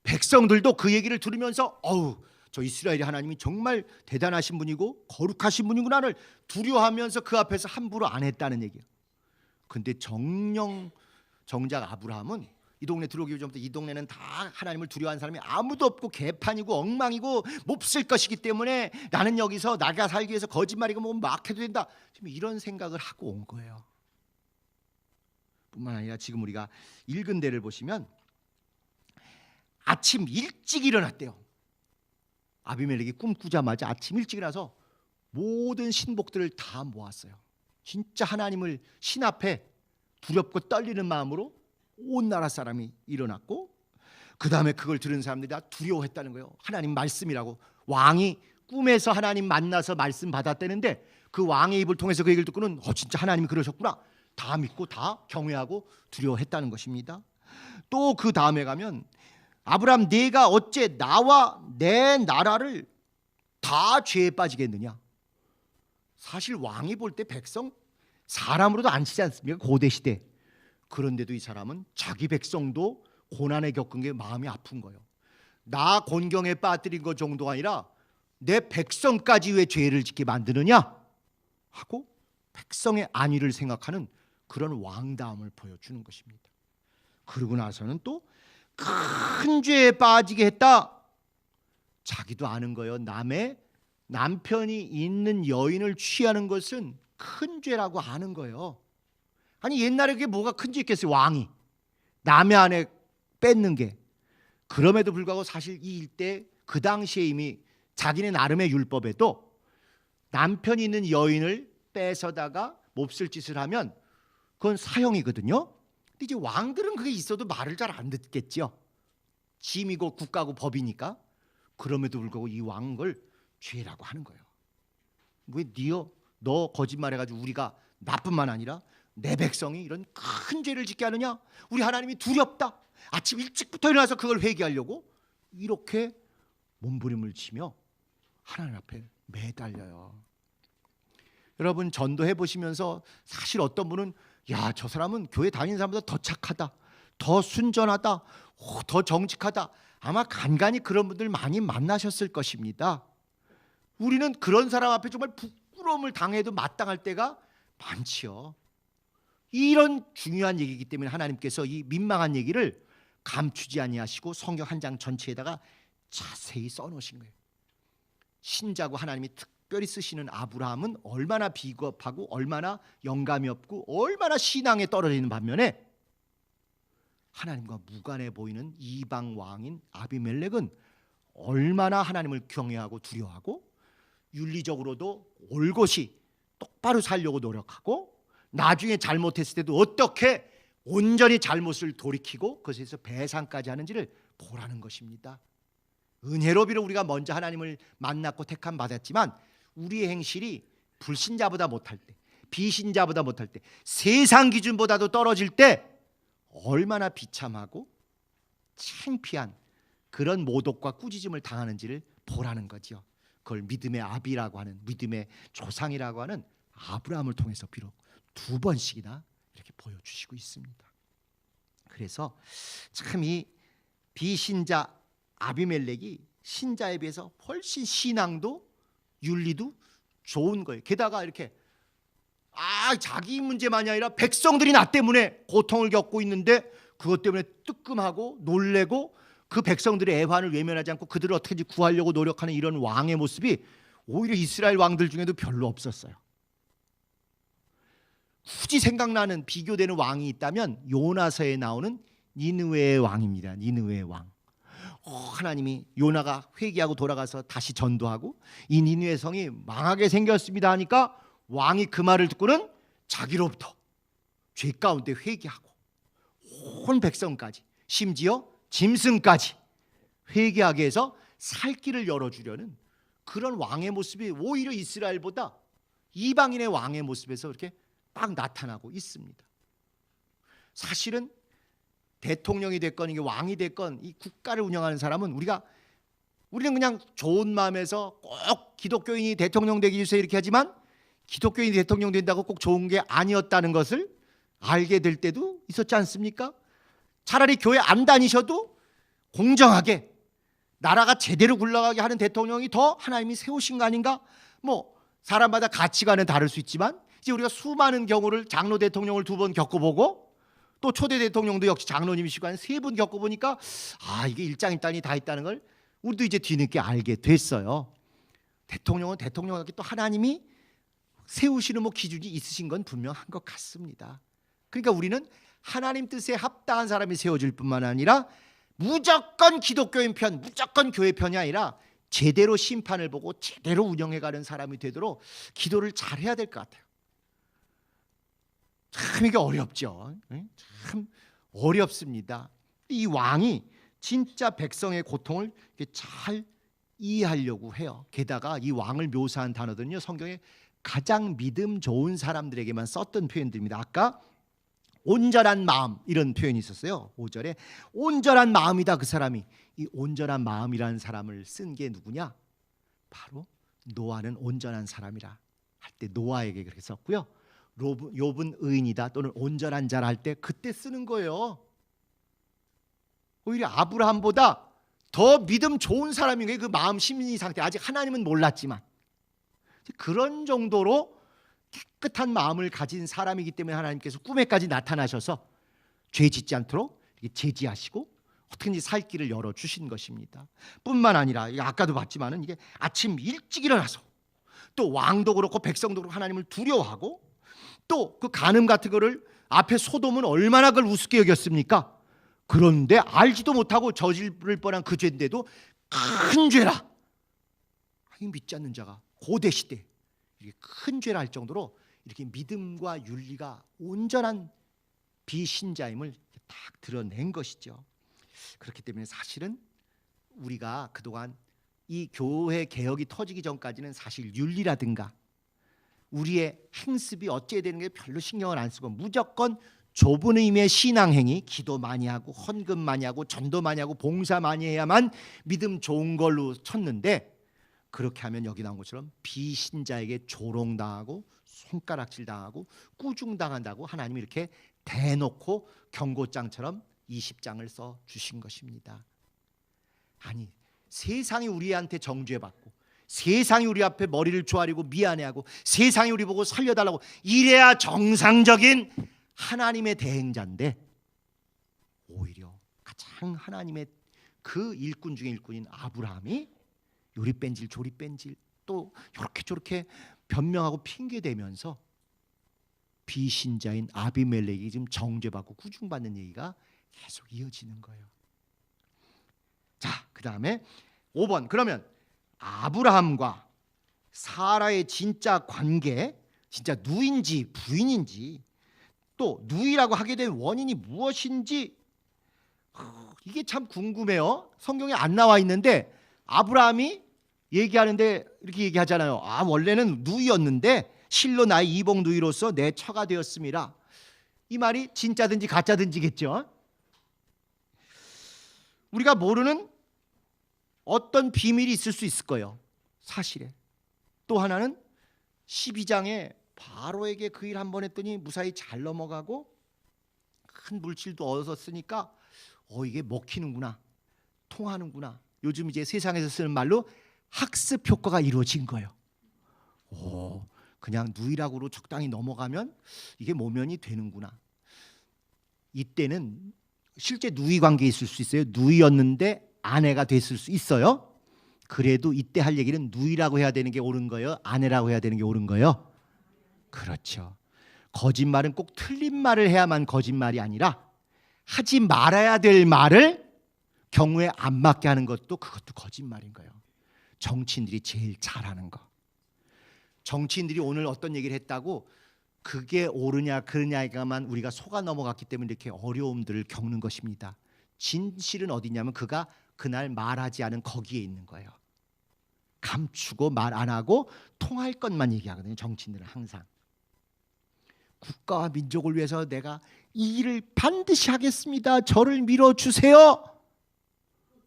백성들도 그 얘기를 들으면서 어우, 저 이스라엘의 하나님이 정말 대단하신 분이고 거룩하신 분이구나를 두려워하면서 그 앞에서 함부로 안 했다는 얘기예요. 근데 정작 아브라함은 이 동네 들어오기 전부터 이 동네는 다 하나님을 두려워하는 사람이 아무도 없고 개판이고 엉망이고 몹쓸 것이기 때문에 나는 여기서 나가 살기 위해서 거짓말이고 뭐 막 해도 된다, 지금 이런 생각을 하고 온 거예요. 뿐만 아니라 지금 우리가 읽은 데를 보시면 아침 일찍 일어났대요. 아비멜렉이 꿈 꾸자마자 아침 일찍 일어나서 모든 신복들을 다 모았어요. 진짜 하나님을 신 앞에 두렵고 떨리는 마음으로 온 나라 사람이 일어났고, 그 다음에 그걸 들은 사람들이 다 두려워했다는 거예요. 하나님 말씀이라고. 왕이 꿈에서 하나님 만나서 말씀 받았다는데 그 왕의 입을 통해서 그 얘기를 듣고는 진짜 하나님이 그러셨구나, 다 믿고 다 경외하고 두려워했다는 것입니다. 또 그 다음에 가면 아브라함, 네가 어째 나와 내 나라를 다 죄에 빠지겠느냐. 사실 왕이 볼 때 백성 사람으로도 안 치지 않습니까? 고대 시대. 그런데도 이 사람은 자기 백성도 고난에 겪은 게 마음이 아픈 거예요. 나 곤경에 빠뜨린 것 정도가 아니라 내 백성까지 왜 죄를 짓게 만드느냐 하고 백성의 안위를 생각하는 그런 왕다움을 보여주는 것입니다. 그러고 나서는 또 큰 죄에 빠지게 했다. 자기도 아는 거예요. 남의 남편이 있는 여인을 취하는 것은 큰 죄라고 아는 거예요. 아니 옛날에 그게 뭐가 큰 죄 있겠어요. 왕이 남의 아내 뺏는 게. 그럼에도 불구하고 사실 이 일대 그 당시에 이미 자기네 나름의 율법에도 남편이 있는 여인을 뺏어다가 몹쓸 짓을 하면 그건 사형이거든요. 근데 이제 왕들은 그게 있어도 말을 잘 안 듣겠죠. 짐이고 국가고 법이니까. 그럼에도 불구하고 이 왕을 죄라고 하는 거예요. 왜 너 거짓말해가지고 우리가 나뿐만 아니라 내 백성이 이런 큰 죄를 짓게 하느냐? 우리 하나님이 두렵다. 아침 일찍부터 일어나서 그걸 회개하려고 이렇게 몸부림을 치며 하나님 앞에 매달려요. 여러분 전도해 보시면서 사실 어떤 분은 야, 저 사람은 교회 다니는 사람보다 더 착하다, 더 순전하다, 더 정직하다. 아마 간간히 그런 분들 많이 만나셨을 것입니다. 우리는 그런 사람 앞에 정말 부끄러움을 당해도 마땅할 때가 많지요. 이런 중요한 얘기이기 때문에 하나님께서 이 민망한 얘기를 감추지 아니하시고 성경 한 장 전체에다가 자세히 써놓으신 거예요. 신자고 하나님이 특별히 쓰시는 아브라함은 얼마나 비겁하고 얼마나 영감이 없고 얼마나 신앙에 떨어지는 반면에 하나님과 무관해 보이는 이방 왕인 아비멜렉은 얼마나 하나님을 경외하고 두려워하고 윤리적으로도 올곧이 똑바로 살려고 노력하고 나중에 잘못했을 때도 어떻게 온전히 잘못을 돌이키고 그것에서 배상까지 하는지를 보라는 것입니다. 은혜로 비록 우리가 먼저 하나님을 만났고 택함 받았지만 우리의 행실이 불신자보다 못할 때, 비신자보다 못할 때, 세상 기준보다도 떨어질 때 얼마나 비참하고 창피한 그런 모독과 꾸짖음을 당하는지를 보라는 거죠. 그걸 믿음의 아비라고 하는, 믿음의 조상이라고 하는 아브라함을 통해서 비록 2번씩이나 이렇게 보여주시고 있습니다. 그래서 참 이 비신자 아비멜렉이 신자에 비해서 훨씬 신앙도 윤리도 좋은 거예요. 게다가 이렇게 자기 문제만이 아니라 백성들이 나 때문에 고통을 겪고 있는데 그것 때문에 뜨끔하고 놀래고 그 백성들의 애환을 외면하지 않고 그들을 어떻게든지 구하려고 노력하는 이런 왕의 모습이 오히려 이스라엘 왕들 중에도 별로 없었어요. 굳이 생각나는 비교되는 왕이 있다면 요나서에 나오는 니느웨의 왕입니다. 니느웨의 왕. 하나님이 요나가 회개하고 돌아가서 다시 전도하고 이 니느웨 성이 망하게 생겼습니다 하니까 왕이 그 말을 듣고는 자기로부터 죄 가운데 회개하고 온 백성까지 심지어 짐승까지 회개하게 해서 살 길을 열어주려는 그런 왕의 모습이 오히려 이스라엘보다 이방인의 왕의 모습에서 이렇게 딱 나타나고 있습니다. 사실은 대통령이 됐건 이게 왕이 됐건 이 국가를 운영하는 사람은 우리는 그냥 좋은 마음에서 꼭 기독교인이 대통령 되기 위해서 이렇게 하지만 기독교인이 대통령 된다고 꼭 좋은 게 아니었다는 것을 알게 될 때도 있었지 않습니까? 차라리 교회 안 다니셔도 공정하게 나라가 제대로 굴러가게 하는 대통령이 더 하나님이 세우신 거 아닌가? 사람마다 가치관은 다를 수 있지만 이제 우리가 수많은 경우를 장로 대통령을 2번 겪어보고 또 초대 대통령도 역시 장로님이시고 한 3분 겪어보니까 이게 일장일단이 다 있다는 걸 우리도 이제 뒤늦게 알게 됐어요. 대통령은 대통령에게 또 하나님이 세우시는 기준이 있으신 건 분명한 것 같습니다. 그러니까 우리는 하나님 뜻에 합당한 사람이 세워질 뿐만 아니라 무조건 기독교인 편, 무조건 교회 편이 아니라 제대로 심판을 보고 제대로 운영해가는 사람이 되도록 기도를 잘해야 될 것 같아요. 참 이게 어렵죠. 참 어렵습니다. 이 왕이 진짜 백성의 고통을 잘 이해하려고 해요. 게다가 이 왕을 묘사한 단어들은요 성경에 가장 믿음 좋은 사람들에게만 썼던 표현들입니다. 아까 온전한 마음 이런 표현이 있었어요. 5절에 온전한 마음이다 그 사람이. 이 온전한 마음이라는 사람을 쓴 게 누구냐? 바로 노아는 온전한 사람이라 할 때 노아에게 그렇게 썼고요. 욥은 의인이다 또는 온전한 자라 할 때 그때 쓰는 거예요. 오히려 아브라함보다 더 믿음 좋은 사람인 거예요. 그 마음 심리 상태 아직 하나님은 몰랐지만 그런 정도로 깨끗한 마음을 가진 사람이기 때문에 하나님께서 꿈에까지 나타나셔서 죄 짓지 않도록 제지하시고 어떻게든지 살 길을 열어주신 것입니다. 뿐만 아니라 아까도 봤지만은 이게 아침 일찍 일어나서 또 왕도 그렇고 백성도 그렇고 하나님을 두려워하고 또 그 간음 같은 거를 앞에 소돔은 얼마나 그걸 우습게 여겼습니까? 그런데 알지도 못하고 저지를 뻔한 그 죄인데도 큰 죄라 믿지 않는 자가 고대 시대 이렇게 큰 죄라 할 정도로 이렇게 믿음과 윤리가 온전한 비신자임을 딱 드러낸 것이죠. 그렇기 때문에 사실은 우리가 그동안 이 교회 개혁이 터지기 전까지는 사실 윤리라든가 우리의 행습이 어찌해야 되는 게 별로 신경을 안 쓰고 무조건 좁은 의미의 신앙행위, 기도 많이 하고 헌금 많이 하고 전도 많이 하고 봉사 많이 해야만 믿음 좋은 걸로 쳤는데, 그렇게 하면 여기 나온 것처럼 비신자에게 조롱당하고 손가락질당하고 꾸중당한다고 하나님이 이렇게 대놓고 경고장처럼 20장을 써 주신 것입니다. 아니, 세상이 우리한테 정죄받고 세상이 우리 앞에 머리를 조아리고 미안해하고 세상이 우리 보고 살려달라고 이래야 정상적인 하나님의 대행자인데, 오히려 가장 하나님의 그 일꾼 중에 일꾼인 아브라함이 요리 뺀질 조리 뺀질 또 이렇게 저렇게 변명하고 핑계대면서 비신자인 아비멜렉이 지금 정죄받고 꾸중받는 얘기가 계속 이어지는 거예요. 자, 그 다음에 5번. 그러면 아브라함과 사라의 진짜 관계, 진짜 누인지 부인인지, 또 누이라고 하게 된 원인이 무엇인지, 이게 참 궁금해요. 성경에 안 나와 있는데 아브라함이 얘기하는데 이렇게 얘기하잖아요. 아, 원래는 누이였는데 실로 나의 이복 누이로서 내 처가 되었습니다. 이 말이 진짜든지 가짜든지겠죠. 우리가 모르는 어떤 비밀이 있을 수 있을 거예요, 사실에. 또 하나는 12장에 바로에게 그 일 한 번 했더니 무사히 잘 넘어가고 큰 물질도 얻었으니까 이게 먹히는구나, 통하는구나. 요즘 이제 세상에서 쓰는 말로 학습 효과가 이루어진 거예요. 그냥 누이락으로 적당히 넘어가면 이게 모면이 되는구나. 이때는 실제 누이 관계에 있을 수 있어요. 누이였는데 아내가 됐을 수 있어요. 그래도 이때 할 얘기는 누이라고 해야 되는 게 옳은 거예요, 아내라고 해야 되는 게 옳은 거예요? 그렇죠. 거짓말은 꼭 틀린 말을 해야만 거짓말이 아니라 하지 말아야 될 말을 경우에 안 맞게 하는 것도 그것도 거짓말인 거예요. 정치인들이 제일 잘하는 거. 정치인들이 오늘 어떤 얘기를 했다고 그게 옳으냐 그르냐가만 우리가 속아 넘어갔기 때문에 이렇게 어려움들을 겪는 것입니다. 진실은 어디냐면 그가 그날 말하지 않은 거기에 있는 거예요. 감추고 말 안 하고 통할 것만 얘기하거든요, 정치인들은 항상. 국가와 민족을 위해서 내가 이 일을 반드시 하겠습니다, 저를 밀어주세요.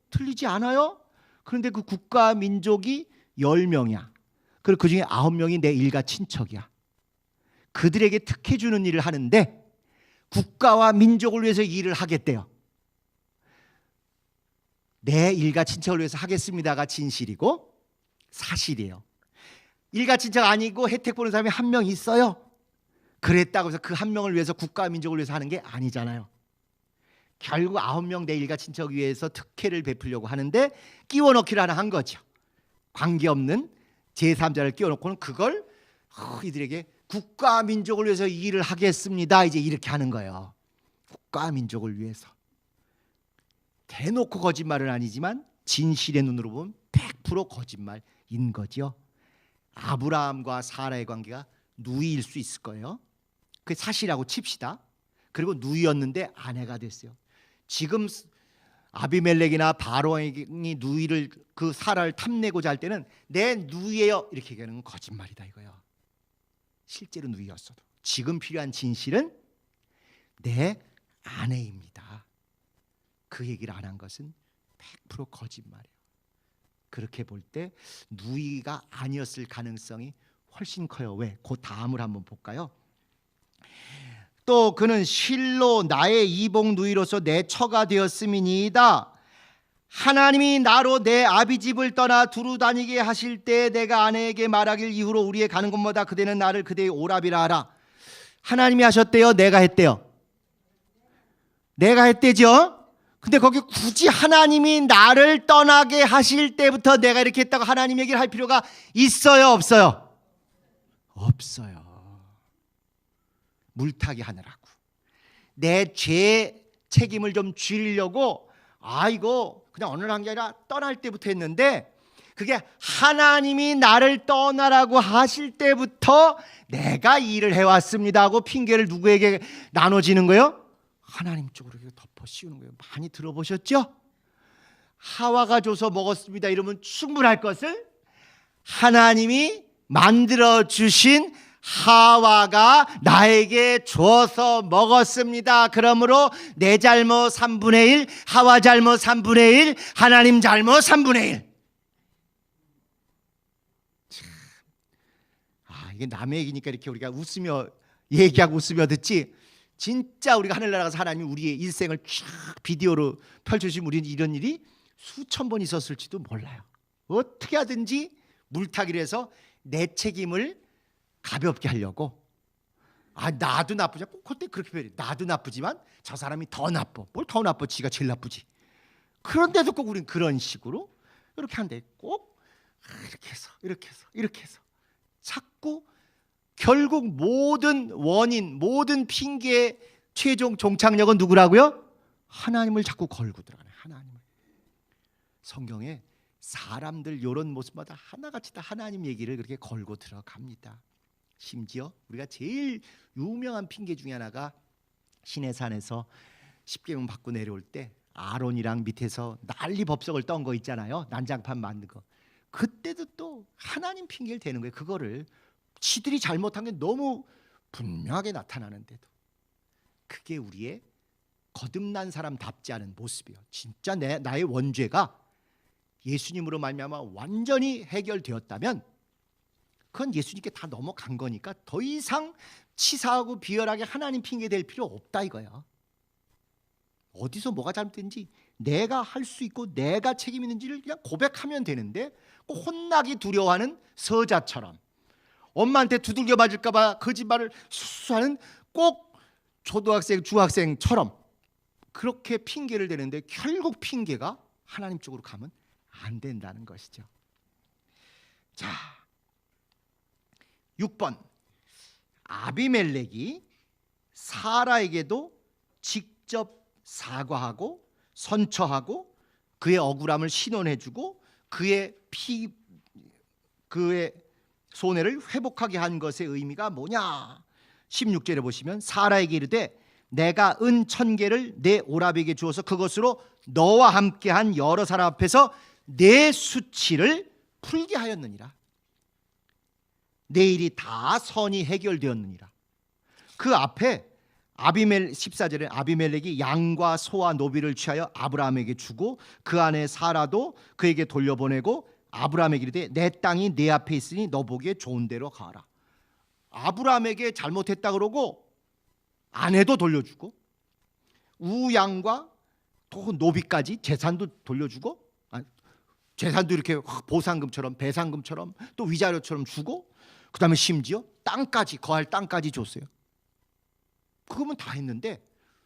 틀리지 않아요? 그런데 그 국가와 민족이 10명이야. 그리고 그 중에 9명이 내 일가 친척이야. 그들에게 특혜 주는 일을 하는데 국가와 민족을 위해서 이 일을 하겠대요. 내 일가 친척을 위해서 하겠습니다가 진실이고 사실이에요. 일가 친척 아니고 혜택 보는 사람이 한 명 있어요. 그랬다고 해서 그 한 명을 위해서 국가와 민족을 위해서 하는 게 아니잖아요. 결국 9명 내 일가 친척 위해서 특혜를 베풀려고 하는데 끼워 넣기를 하나 한 거죠. 관계없는 제3자를 끼워 넣고는 그걸 이들에게 국가와 민족을 위해서 이 일을 하겠습니다, 이제 이렇게 하는 거예요. 국가와 민족을 위해서. 대놓고 거짓말은 아니지만 진실의 눈으로 보면 100% 거짓말인 거죠. 아브라함과 사라의 관계가 누이일 수 있을 거예요. 그게 사실이라고 칩시다. 그리고 누이였는데 아내가 됐어요. 지금 아비멜렉이나 바로왕이 누이를 그 사라를 탐내고자 할 때는 내 누이예요 이렇게 얘기하는 건 거짓말이다 이거예요. 실제로 누이였어도 지금 필요한 진실은 내 아내입니다. 그 얘기를 안 한 것은 100% 거짓말이에요. 그렇게 볼 때 누이가 아니었을 가능성이 훨씬 커요. 왜? 그 다음을 한번 볼까요? 또 그는 실로 나의 이복 누이로서 내 처가 되었음이니이다. 하나님이 나로 내 아비 집을 떠나 두루 다니게 하실 때 내가 아내에게 말하길 이후로 우리의 가는 곳마다 그대는 나를 그대의 오라비라 하라. 하나님이 하셨대요? 내가 했대요? 내가 했대죠? 근데 거기 굳이 하나님이 나를 떠나게 하실 때부터 내가 이렇게 했다고 하나님 얘기를 할 필요가 있어요, 없어요? 없어요. 물타기 하느라고 내 죄 책임을 좀 줄이려고 이거 그냥 어느 날 한 게 아니라 떠날 때부터 했는데 그게 하나님이 나를 떠나라고 하실 때부터 내가 이 일을 해왔습니다 하고 핑계를 누구에게 나눠지는 거예요? 하나님 쪽으로 덮어 씌우는 거예요. 많이 들어보셨죠? 하와가 줘서 먹었습니다 이러면 충분할 것을 하나님이 만들어 주신 하와가 나에게 줘서 먹었습니다. 그러므로 내 잘못 3분의 1, 하와 잘못 3분의 1, 하나님 잘못 3분의 1. 참, 이게 남의 얘기니까 이렇게 우리가 웃으며 얘기하고 웃으며 듣지, 진짜 우리가 하늘나라 가서 하나님이 우리의 일생을 쫙 비디오로 펼쳐주시면 우리는 이런 일이 수천 번 있었을지도 몰라요. 어떻게 하든지 물타기를 해서 내 책임을 가볍게 하려고, 나도 나쁘지, 꼭 그때 그렇게 표현해. 나도 나쁘지만 저 사람이 더 나빠. 뭘 더 나빠? 지가 제일 나쁘지. 그런데도 꼭 우리는 그런 식으로 이렇게 하는데, 꼭 이렇게 해서 자꾸 결국 모든 원인, 모든 핑계의 최종 종착역은 누구라고요? 하나님을 자꾸 걸고 들어가네. 하나님을. 성경에 사람들 이런 모습마다 하나같이 다 하나님 얘기를 그렇게 걸고 들어갑니다. 심지어 우리가 제일 유명한 핑계 중에 하나가 시내산에서 십계명 받고 내려올 때 아론이랑 밑에서 난리 법석을 떤 거 있잖아요. 난장판 만든 거. 그때도 또 하나님 핑계를 대는 거예요. 그거를 지들이 잘못한 게 너무 분명하게 나타나는데도. 그게 우리의 거듭난 사람답지 않은 모습이에요. 진짜 나의 원죄가 예수님으로 말미암아 완전히 해결되었다면 그건 예수님께 다 넘어간 거니까 더 이상 치사하고 비열하게 하나님 핑계 댈 필요 없다 이거야. 어디서 뭐가 잘못된지 내가 할 수 있고 내가 책임 있는지를 그냥 고백하면 되는데, 꼭 혼나기 두려워하는 서자처럼, 엄마한테 두들겨 맞을까 봐 거짓말을 수수하는 꼭 초등학생 중학생처럼 그렇게 핑계를 대는데, 결국 핑계가 하나님 쪽으로 가면 안 된다는 것이죠. 자, 6번. 아비멜렉이 사라에게도 직접 사과하고 선처하고 그의 억울함을 신원해주고 그의 손해를 회복하게 한 것의 의미가 뭐냐? 16절에 보시면 사라에게 이르되 내가 은 1000개를 내 오라비에게 주어서 그것으로 너와 함께한 여러 사람 앞에서 내 수치를 풀게 하였느니라. 내 일이 다 선이 해결되었느니라. 그 앞에 14절에 아비멜렉이 양과 소와 노비를 취하여 아브라함에게 주고 그 안에 사라도 그에게 돌려보내고 아브라함에게 이르되 내 땅이 내 앞에 있으니 너 보기에 좋은 데로 가라. 아브라함에게 잘못했다 그러고 아내도 돌려주고 우양과 또 노비까지 재산도 돌려주고, 재산도 이렇게 보상금처럼 배상금처럼 또 위자료처럼 주고, 그 다음에 심지어 땅까지, 거할 땅까지 줬어요. 그거면 다 했는데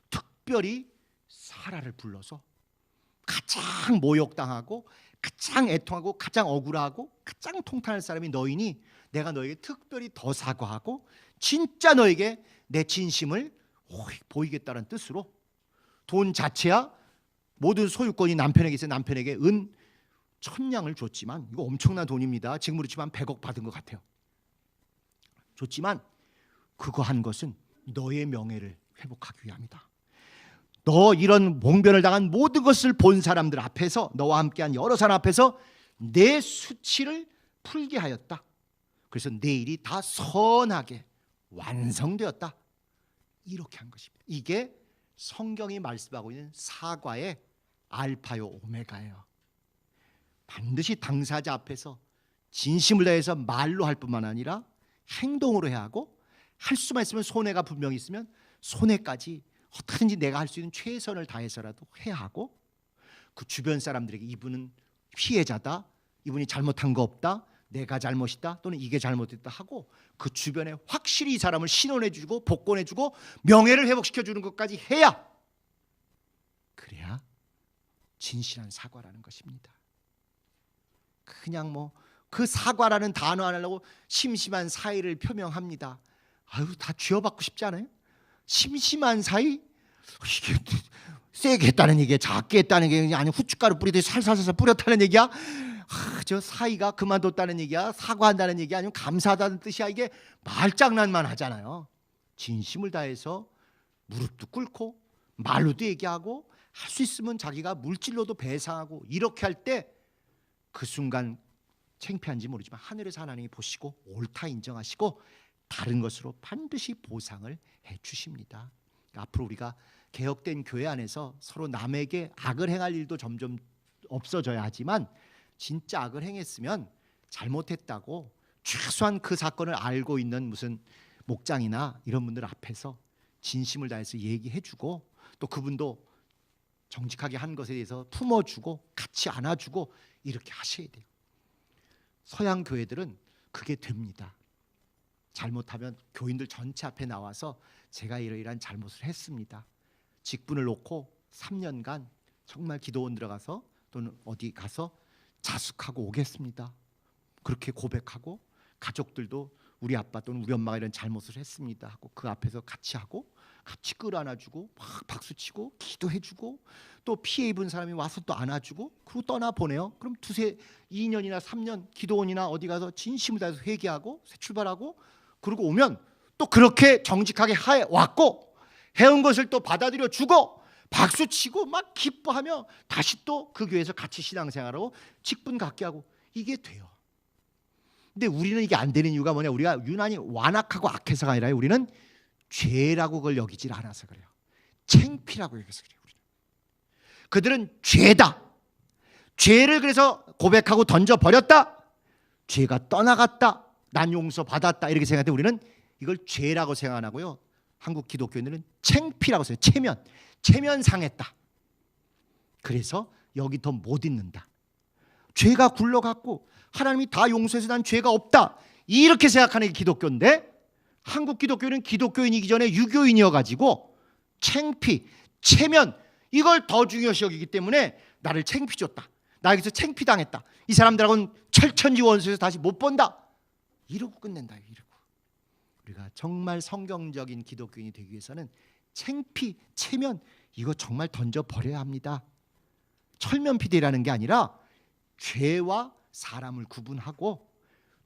특별히 사라를 불러서 가장 모욕당하고 가장 애통하고 가장 억울하고 가장 통탄할 사람이 너희니 내가 너에게 특별히 더 사과하고 진짜 너에게 내 진심을 보이겠다는 뜻으로 돈 자체야 모든 소유권이 남편에게 있어 남편에게 은 1000냥을 줬지만, 이거 엄청난 돈입니다. 지금으로 치면 100억 받은 것 같아요. 줬지만 그거 한 것은 너의 명예를 회복하기 위함이다. 너 이런 봉변을 당한 모든 것을 본 사람들 앞에서, 너와 함께한 여러 사람 앞에서 내 수치를 풀게 하였다. 그래서 내 일이 다 선하게 완성되었다. 이렇게 한 것입니다. 이게 성경이 말씀하고 있는 사과의 알파요 오메가예요. 반드시 당사자 앞에서 진심을 다해서 말로 할 뿐만 아니라 행동으로 해야 하고, 할 수만 있으면 손해가 분명히 있으면 손해까지 어떻게든지 내가 할 수 있는 최선을 다해서라도 해야 하고, 그 주변 사람들에게 이분은 피해자다, 이분이 잘못한 거 없다, 내가 잘못이다 또는 이게 잘못됐다 하고 그 주변에 확실히 이 사람을 신원해주고 복권해주고 명예를 회복시켜주는 것까지 해야, 그래야 진실한 사과라는 것입니다. 그냥 뭐 그 사과라는 단어 안 하려고 심심한 사의를 표명합니다. 다 쥐어받고 싶지 않아요? 심심한 사의? 이게 세게 했다는 얘기야, 작게 했다는 얘기야, 아니 후춧가루 뿌리듯이 살살살살 뿌렸다는 얘기야? 저 사의가 그만뒀다는 얘기야? 사과한다는 얘기야? 아니면 감사하다는 뜻이야? 이게 말장난만 하잖아요. 진심을 다해서 무릎도 꿇고 말로도 얘기하고 할 수 있으면 자기가 물질로도 배상하고 이렇게 할 때 그 순간 창피한지 모르지만 하늘에서 하나님이 보시고 옳다 인정하시고 다른 것으로 반드시 보상을 해 주십니다. 앞으로 우리가 개혁된 교회 안에서 서로 남에게 악을 행할 일도 점점 없어져야 하지만 진짜 악을 행했으면 잘못했다고 최소한 그 사건을 알고 있는 무슨 목장이나 이런 분들 앞에서 진심을 다해서 얘기해주고 또 그분도 정직하게 한 것에 대해서 품어주고 같이 안아주고 이렇게 하셔야 돼요. 서양 교회들은 그게 됩니다. 잘못하면 교인들 전체 앞에 나와서 제가 이러이러한 잘못을 했습니다. 직분을 놓고 3년간 정말 기도원 들어가서 또는 어디 가서 자숙하고 오겠습니다. 그렇게 고백하고 가족들도 우리 아빠 또는 우리 엄마가 이런 잘못을 했습니다 하고 그 앞에서 같이 하고 같이 끌어안아주고 막 박수치고 기도해주고 또 피해 입은 사람이 와서 또 안아주고 그리고 떠나보내요. 그럼 2년이나 3년 기도원이나 어디 가서 진심을 다해서 회개하고 새 출발하고 그러고 오면 또 그렇게 정직하게 해왔고 해온 것을 또 받아들여 주고 박수치고 막 기뻐하며 다시 또 그 교회에서 같이 신앙생활하고 직분 갖게 하고 이게 돼요. 근데 우리는 이게 안 되는 이유가 뭐냐? 우리가 유난히 완악하고 악해서가 아니라 우리는 죄라고 그걸 여기질 않아서 그래요. 창피라고 여기서 그래요. 우리는. 그들은 죄다. 죄를 그래서 고백하고 던져버렸다. 죄가 떠나갔다. 난 용서받았다. 이렇게 생각하는데 우리는 이걸 죄라고 생각 안 하고요. 한국 기독교인들은 창피라고 써요. 체면 상했다. 그래서 여기 더 못 있는다. 죄가 굴러갔고 하나님이 다 용서해서 난 죄가 없다. 이렇게 생각하는 게 기독교인데 한국 기독교는 기독교인이기 전에 유교인이어가지고 창피, 체면 이걸 더 중요시 여기기 때문에 나를 창피 줬다. 나에게서 창피당했다. 이 사람들하고는 철천지 원수에서 다시 못 본다. 이러고 끝낸다. 이러고. 우리가 정말 성경적인 기독교인이 되기 위해서는 창피, 체면 이거 정말 던져버려야 합니다. 철면피대라는 게 아니라 죄와 사람을 구분하고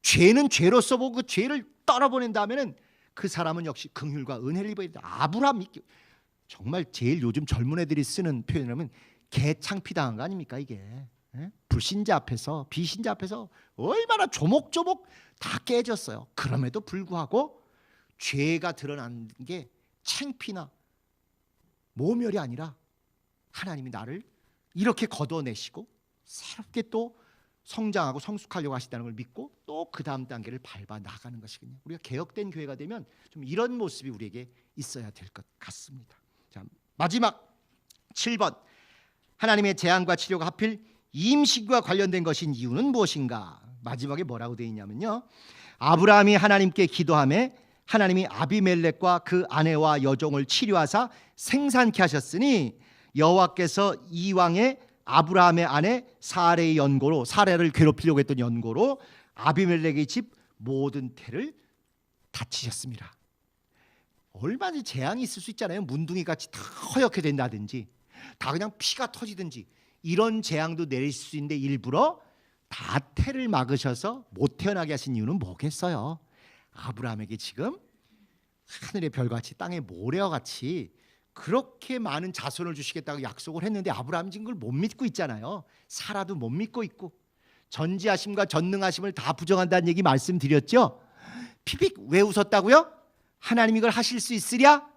죄는 죄로서 보고 그 죄를 떨어보낸 다음에는 그 사람은 역시 긍휼과 은혜를 입어야 된다. 아브라함 정말 제일 요즘 젊은 애들이 쓰는 표현이라면 개창피당한 거 아닙니까 이게. 예? 불신자 앞에서 비신자 앞에서 얼마나 조목조목 다 깨졌어요. 그럼에도 불구하고 죄가 드러난 게 창피나 모멸이 아니라 하나님이 나를 이렇게 걷어내시고 새롭게 또 성장하고 성숙하려고 하신다는 걸 믿고 또 그 다음 단계를 밟아 나가는 것이거든요. 우리가 개혁된 교회가 되면 좀 이런 모습이 우리에게 있어야 될 것 같습니다. 자, 마지막 7번 하나님의 재앙과 치료가 하필 임신과 관련된 것인 이유는 무엇인가? 마지막에 뭐라고 되어 있냐면요. 아브라함이 하나님께 기도하며 하나님이 아비멜렉과 그 아내와 여종을 치료하사 생산케 하셨으니 여호와께서 이왕의 아브라함의 아내 사레의 연고로 사레를 괴롭히려고 했던 연고로 아비멜렉의 집 모든 태를 다치셨습니다. 얼마든지 재앙이 있을 수 있잖아요. 문둥이 같이 다 허옇게 된다든지 다 그냥 피가 터지든지 이런 재앙도 내릴 수 있는데 일부러 다 태를 막으셔서 못 태어나게 하신 이유는 뭐겠어요? 아브라함에게 지금 하늘의 별같이 땅의 모래와 같이 그렇게 많은 자손을 주시겠다고 약속을 했는데 아브라함이 지금 그걸 못 믿고 있잖아요. 사라도 못 믿고 있고 전지하심과 전능하심을 다 부정한다는 얘기 말씀드렸죠. 피픽 왜 웃었다고요? 하나님이 이걸 하실 수 있으랴?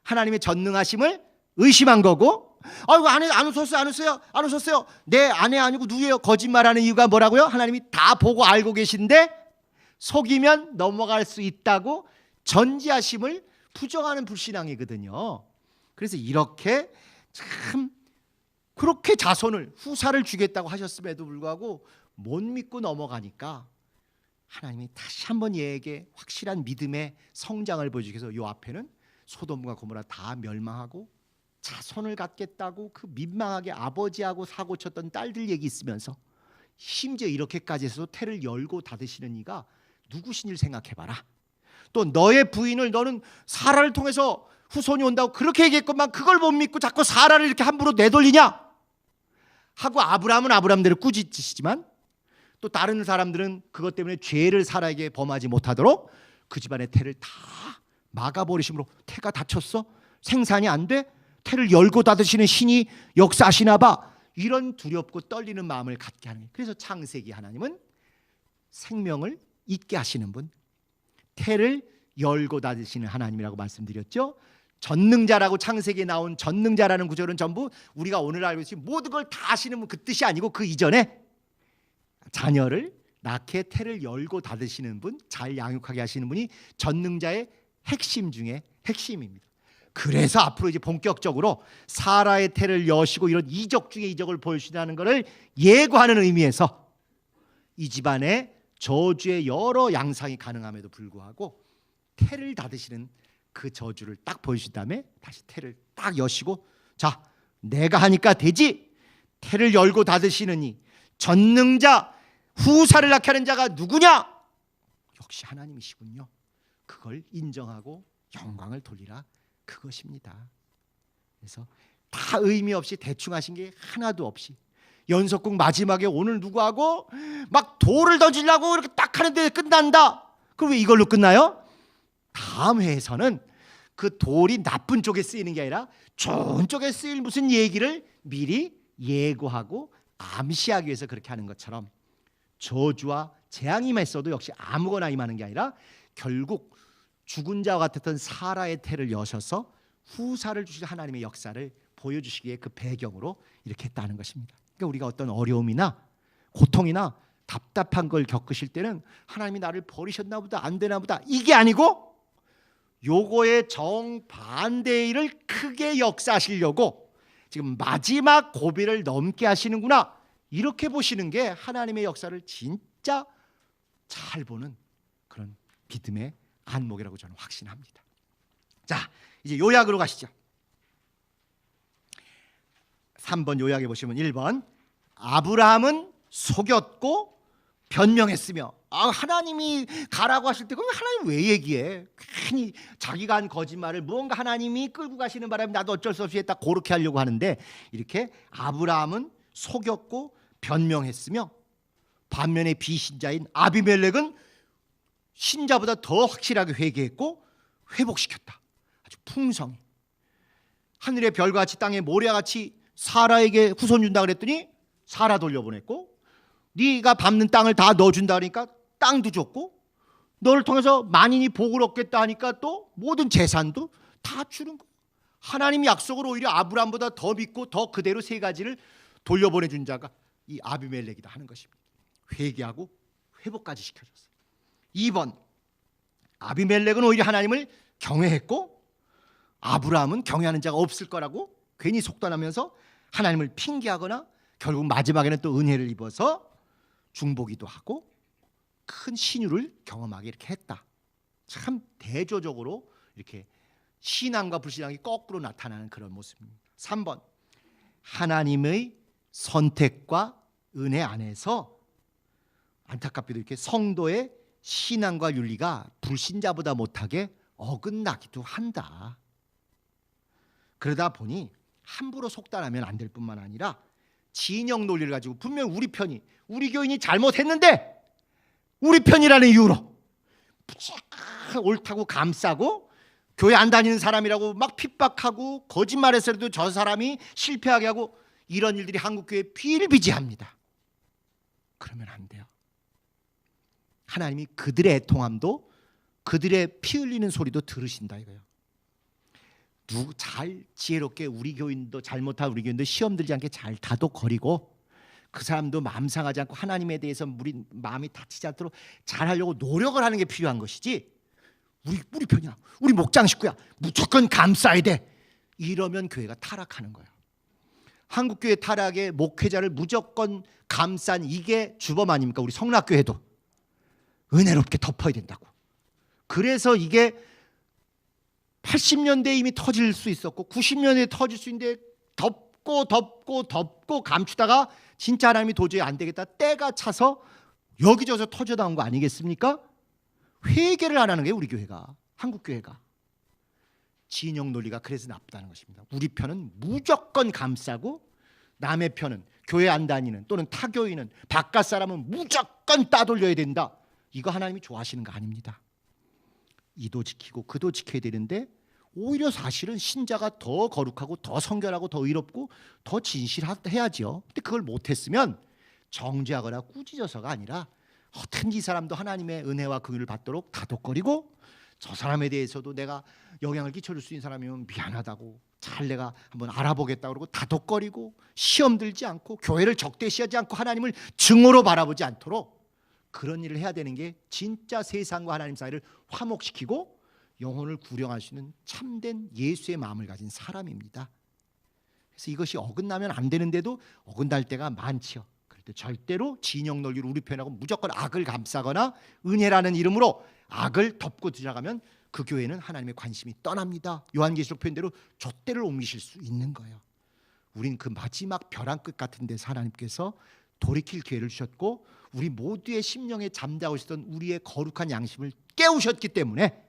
하나님의 전능하심을 의심한 거고 아이고 안 웃었어요. 내 아내 아니고 누구예요? 거짓말하는 이유가 뭐라고요? 하나님이 다 보고 알고 계신데 속이면 넘어갈 수 있다고 전지하심을 부정하는 불신앙이거든요. 그래서 이렇게 참 그렇게 자손을 후사를 주겠다고 하셨음에도 불구하고 못 믿고 넘어가니까 하나님이 다시 한번 얘에게 확실한 믿음의 성장을 보여주기 위해서 요 앞에는 소돔과 고모라 다 멸망하고 자손을 갖겠다고 그 민망하게 아버지하고 사고쳤던 딸들 얘기 있으면서 심지어 이렇게까지 해서 태를 열고 닫으시는 이가 누구신 일 생각해봐라. 또 너의 부인을 너는 사라를 통해서 후손이 온다고 그렇게 얘기했건만 그걸 못 믿고 자꾸 사라를 이렇게 함부로 내돌리냐 하고 아브라함은 아브라함대로 꾸짖으시지만 또 다른 사람들은 그것 때문에 죄를 사라에게 범하지 못하도록 그 집안의 태를 다 막아버리심으로 태가 다쳤어? 생산이 안 돼? 태를 열고 닫으시는 신이 역사하시나 봐. 이런 두렵고 떨리는 마음을 갖게 하는 거예요. 그래서 창세기 하나님은 생명을 있게 하시는 분, 태를 열고 닫으시는 하나님이라고 말씀드렸죠. 전능자라고 창세기에 나온 전능자라는 구절은 전부 우리가 오늘 알고 있는 모든 걸 다 하시는 분, 그 뜻이 아니고 그 이전에 자녀를 낳게 태를 열고 닫으시는 분, 잘 양육하게 하시는 분이 전능자의 핵심 중에 핵심입니다. 그래서 앞으로 이제 본격적으로 사라의 태를 여시고 이런 이적 중에 이적을 보여주시다는 것을 예고하는 의미에서 이 집안에 저주의 여러 양상이 가능함에도 불구하고 태를 닫으시는 그 저주를 딱 보여주신 다음에 다시 태를 딱 여시고, 자, 내가 하니까 되지. 태를 열고 닫으시느니 전능자 후사를 낳게 하는 자가 누구냐? 역시 하나님이시군요. 그걸 인정하고 영광을 돌리라, 그것입니다. 그래서 다 의미 없이 대충 하신 게 하나도 없이 연속극 마지막에 오늘 누구하고 막 돌을 던지려고 이렇게 딱 하는데 끝난다. 그럼 왜 이걸로 끝나요? 다음 회에서는 그 돌이 나쁜 쪽에 쓰이는 게 아니라 좋은 쪽에 쓰일 무슨 얘기를 미리 예고하고 암시하기 위해서 그렇게 하는 것처럼 저주와 재앙이 임했어도 역시 아무거나 임하는 게 아니라 결국 죽은 자와 같았던 사라의 태를 여셔서 후사를 주실 하나님의 역사를 보여주시기에 그 배경으로 이렇게 했다는 것입니다. 그러니까 우리가 어떤 어려움이나 고통이나 답답한 걸 겪으실 때는 하나님이 나를 버리셨나 보다, 안 되나 보다, 이게 아니고 요거의 정반대의 일을 크게 역사하시려고 지금 마지막 고비를 넘게 하시는구나, 이렇게 보시는 게 하나님의 역사를 진짜 잘 보는 그런 믿음의 안목이라고 저는 확신합니다. 자, 이제 요약으로 가시죠. 3번 요약해 보시면 1번 아브라함은 속였고 변명했으며, 하나님이 가라고 하실 때 그럼 하나님 왜 얘기해? 괜히 자기가 한 거짓말을 무언가 하나님이 끌고 가시는 바람에 나도 어쩔 수 없이 했다, 그렇게 하려고 하는데, 이렇게 아브라함은 속였고 변명했으며 반면에 비신자인 아비멜렉은 신자보다 더 확실하게 회개했고 회복시켰다. 아주 풍성히 하늘의 별같이 땅의 모래같이 사라에게 후손 준다 그랬더니 사라 돌려보냈고, 네가 밟는 땅을 다 넣어준다 그러니까 땅도 줬고, 너를 통해서 만인이 복을 얻겠다 하니까 또 모든 재산도 다 주는 거야. 하나님 약속을 오히려 아브라함보다 더 믿고 더 그대로 세 가지를 돌려보내준 자가 이 아비멜렉이다 하는 것입니다. 회개하고 회복까지 시켜줬어요. 2번 아비멜렉은 오히려 하나님을 경외했고 아브라함은 경외하는 자가 없을 거라고 괜히 속단하면서 하나님을 핑계하거나 결국 마지막에는 또 은혜를 입어서 중보기도 하고 큰 신유를 경험하게 이렇게 했다. 참 대조적으로 이렇게 신앙과 불신앙이 거꾸로 나타나는 그런 모습입니다. 3번 하나님의 선택과 은혜 안에서 안타깝게도 이렇게 성도의 신앙과 윤리가 불신자보다 못하게 어긋나기도 한다. 그러다 보니 함부로 속단하면 안 될 뿐만 아니라 진영 논리를 가지고 분명 우리 편이, 우리 교인이 잘못했는데 우리 편이라는 이유로 무조건 옳다고 감싸고 교회 안 다니는 사람이라고 막 핍박하고 거짓말해서라도 저 사람이 실패하게 하고, 이런 일들이 한국교회에 비일비재합니다. 그러면 안 돼요. 하나님이 그들의 애통함도 그들의 피 흘리는 소리도 들으신다 이거예요. 잘 지혜롭게 우리 교인도 잘못한 우리 교인도 시험 들지 않게 잘 다독거리고 그 사람도 마음 상하지 않고 하나님에 대해서 우리 마음이 다치지 않도록 잘하려고 노력을 하는 게 필요한 것이지, 우리 편이야, 우리 목장 식구야, 무조건 감싸야 돼, 이러면 교회가 타락하는 거예요. 한국교회 타락의 목회자를 무조건 감싼 이게 주범 아닙니까? 우리 성락교회도 은혜롭게 덮어야 된다고. 그래서 이게 80년대에 이미 터질 수 있었고 90년대에 터질 수 있는데 덮고 감추다가 진짜 하나님이 도저히 안 되겠다, 때가 차서 여기저기서 터져 나온 거 아니겠습니까? 회개를 안 하는 게 우리 교회가, 한국교회가. 진영 논리가 그래서 나쁘다는 것입니다. 우리 편은 무조건 감싸고 남의 편은, 교회 안 다니는 또는 타교인은, 바깥 사람은 무조건 따돌려야 된다. 이거 하나님이 좋아하시는 거 아닙니다. 이도 지키고 그도 지켜야 되는데 오히려 사실은 신자가 더 거룩하고 더 성결하고 더 의롭고 더 진실해야죠. 근데 그걸 못했으면 정죄하거나 꾸짖어서가 아니라 어떻게 이 사람도 하나님의 은혜와 긍휼을 받도록 다독거리고, 저 사람에 대해서도 내가 영향을 끼쳐줄 수 있는 사람이면 미안하다고 잘 내가 한번 알아보겠다 그러고 다독거리고, 시험 들지 않고 교회를 적대시하지 않고 하나님을 증오로 바라보지 않도록 그런 일을 해야 되는 게 진짜 세상과 하나님 사이를 화목시키고 영혼을 구령할 수 있는 참된 예수의 마음을 가진 사람입니다. 그래서 이것이 어긋나면 안 되는데도 어긋날 때가 많지요. 그럴 때 절대로 진영 논리로 우리 편하고 무조건 악을 감싸거나 은혜라는 이름으로 악을 덮고 들어가면 그 교회는 하나님의 관심이 떠납니다. 요한계시록 표현대로 돛대를 옮기실 수 있는 거예요. 우린 그 마지막 벼랑 끝 같은 데서 하나님께서 돌이킬 기회를 주셨고, 우리 모두의 심령에 잠자고 있었던 우리의 거룩한 양심을 깨우셨기 때문에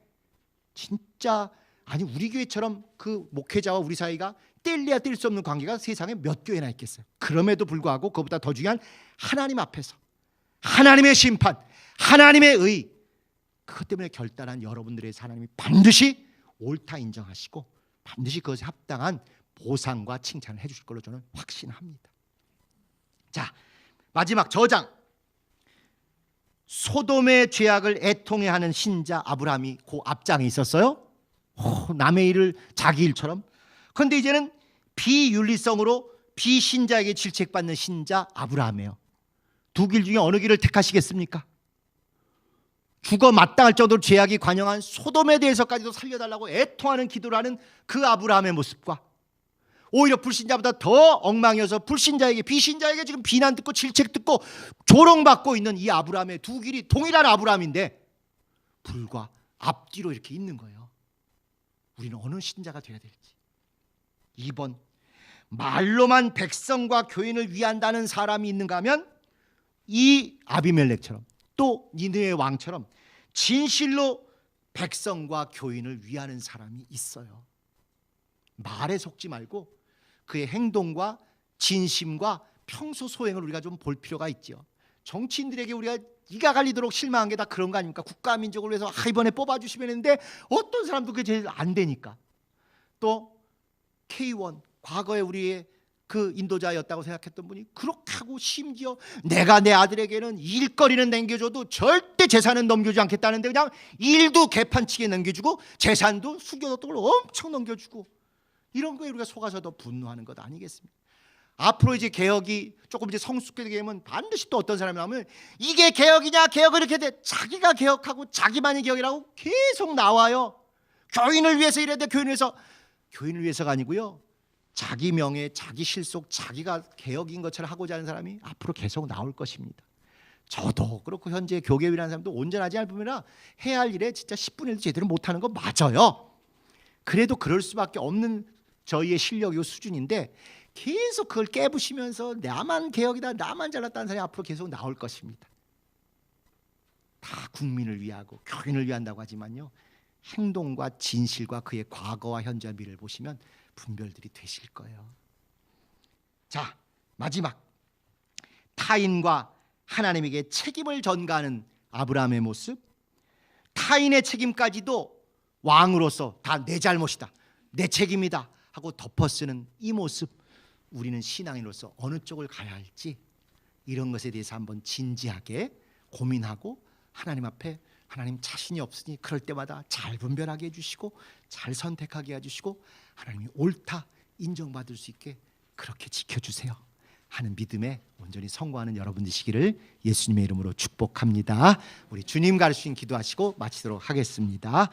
진짜, 아니 우리 교회처럼 그 목회자와 우리 사이가 뗄래야 뗄 수 없는 관계가 세상에 몇 교회나 있겠어요. 그럼에도 불구하고 그것보다 더 중요한 하나님 앞에서 하나님의 심판, 하나님의 의, 그것 때문에 결단한 여러분들의 하나님이 반드시 옳다 인정하시고 반드시 그것에 합당한 보상과 칭찬을 해주실 걸로 저는 확신합니다. 자, 마지막 저장. 소돔의 죄악을 애통해하는 신자 아브라함이 그 앞장에 있었어요. 남의 일을 자기 일처럼. 그런데 이제는 비윤리성으로 비신자에게 질책받는 신자 아브라함이에요. 두 길 중에 어느 길을 택하시겠습니까? 죽어 마땅할 정도로 죄악이 관영한 소돔에 대해서까지도 살려달라고 애통하는 기도를 하는 그 아브라함의 모습과, 오히려 불신자보다 더 엉망이어서 불신자에게, 비신자에게 지금 비난 듣고 질책 듣고 조롱받고 있는 이 아브라함의 두 길이 동일한 아브라함인데 불과 앞뒤로 이렇게 있는 거예요. 우리는 어느 신자가 되어야 될지. 2번, 말로만 백성과 교인을 위한다는 사람이 있는가 하면 이 아비멜렉처럼 또 니느웨 왕처럼 진실로 백성과 교인을 위하는 사람이 있어요. 말에 속지 말고 그의 행동과 진심과 평소 소행을 우리가 좀 볼 필요가 있죠. 정치인들에게 우리가 이가 갈리도록 실망한 게 다 그런 거 아닙니까? 국가 민족을 위해서 이번에 뽑아주시면 했는데 어떤 사람도 그게 제일 안 되니까. 또 K1, 과거에 우리의 그 인도자였다고 생각했던 분이 그렇게 하고, 심지어 내가 내 아들에게는 일거리는 남겨줘도 절대 재산은 넘겨주지 않겠다는데 그냥 일도 개판치게 넘겨주고 재산도 숨겨뒀던 걸 엄청 넘겨주고, 이런 거에 우리가 속아서 더 분노하는 것 아니겠습니까? 앞으로 이제 개혁이 조금 이제 성숙하게 되면 반드시 또 어떤 사람이 나오면 이게 개혁이냐, 개혁을 이렇게 돼, 자기가 개혁하고 자기만이 개혁이라고 계속 나와요. 교인을 위해서 이래야 돼, 교인을 위해서. 교인을 위해서가 아니고요, 자기 명예, 자기 실속, 자기가 개혁인 것처럼 하고자 하는 사람이 앞으로 계속 나올 것입니다. 저도 그렇고 현재 교계위라는 사람도 온전하지 않으면 해야 할 일에 진짜 10분의 1도 제대로 못하는 거 맞아요. 그래도 그럴 수밖에 없는 저희의 실력이고 수준인데 계속 그걸 깨부시면서 나만 개혁이다, 나만 잘났다는 사람이 앞으로 계속 나올 것입니다. 다 국민을 위하고 교인을 위한다고 하지만요, 행동과 진실과 그의 과거와 현재와 미래를 보시면 분별들이 되실 거예요. 자, 마지막, 타인과 하나님에게 책임을 전가하는 아브라함의 모습. 타인의 책임까지도 왕으로서 다 내 잘못이다, 내 책임이다 하고 덮어쓰는 이 모습. 우리는 신앙인으로서 어느 쪽을 가야 할지 이런 것에 대해서 한번 진지하게 고민하고 하나님 앞에, 하나님 자신이 없으니 그럴 때마다 잘 분별하게 해주시고 잘 선택하게 해주시고 하나님이 옳다 인정받을 수 있게 그렇게 지켜주세요 하는 믿음에 온전히 성공하는 여러분 되시기를 예수님의 이름으로 축복합니다. 우리 주님 가르치신 기도하시고 마치도록 하겠습니다.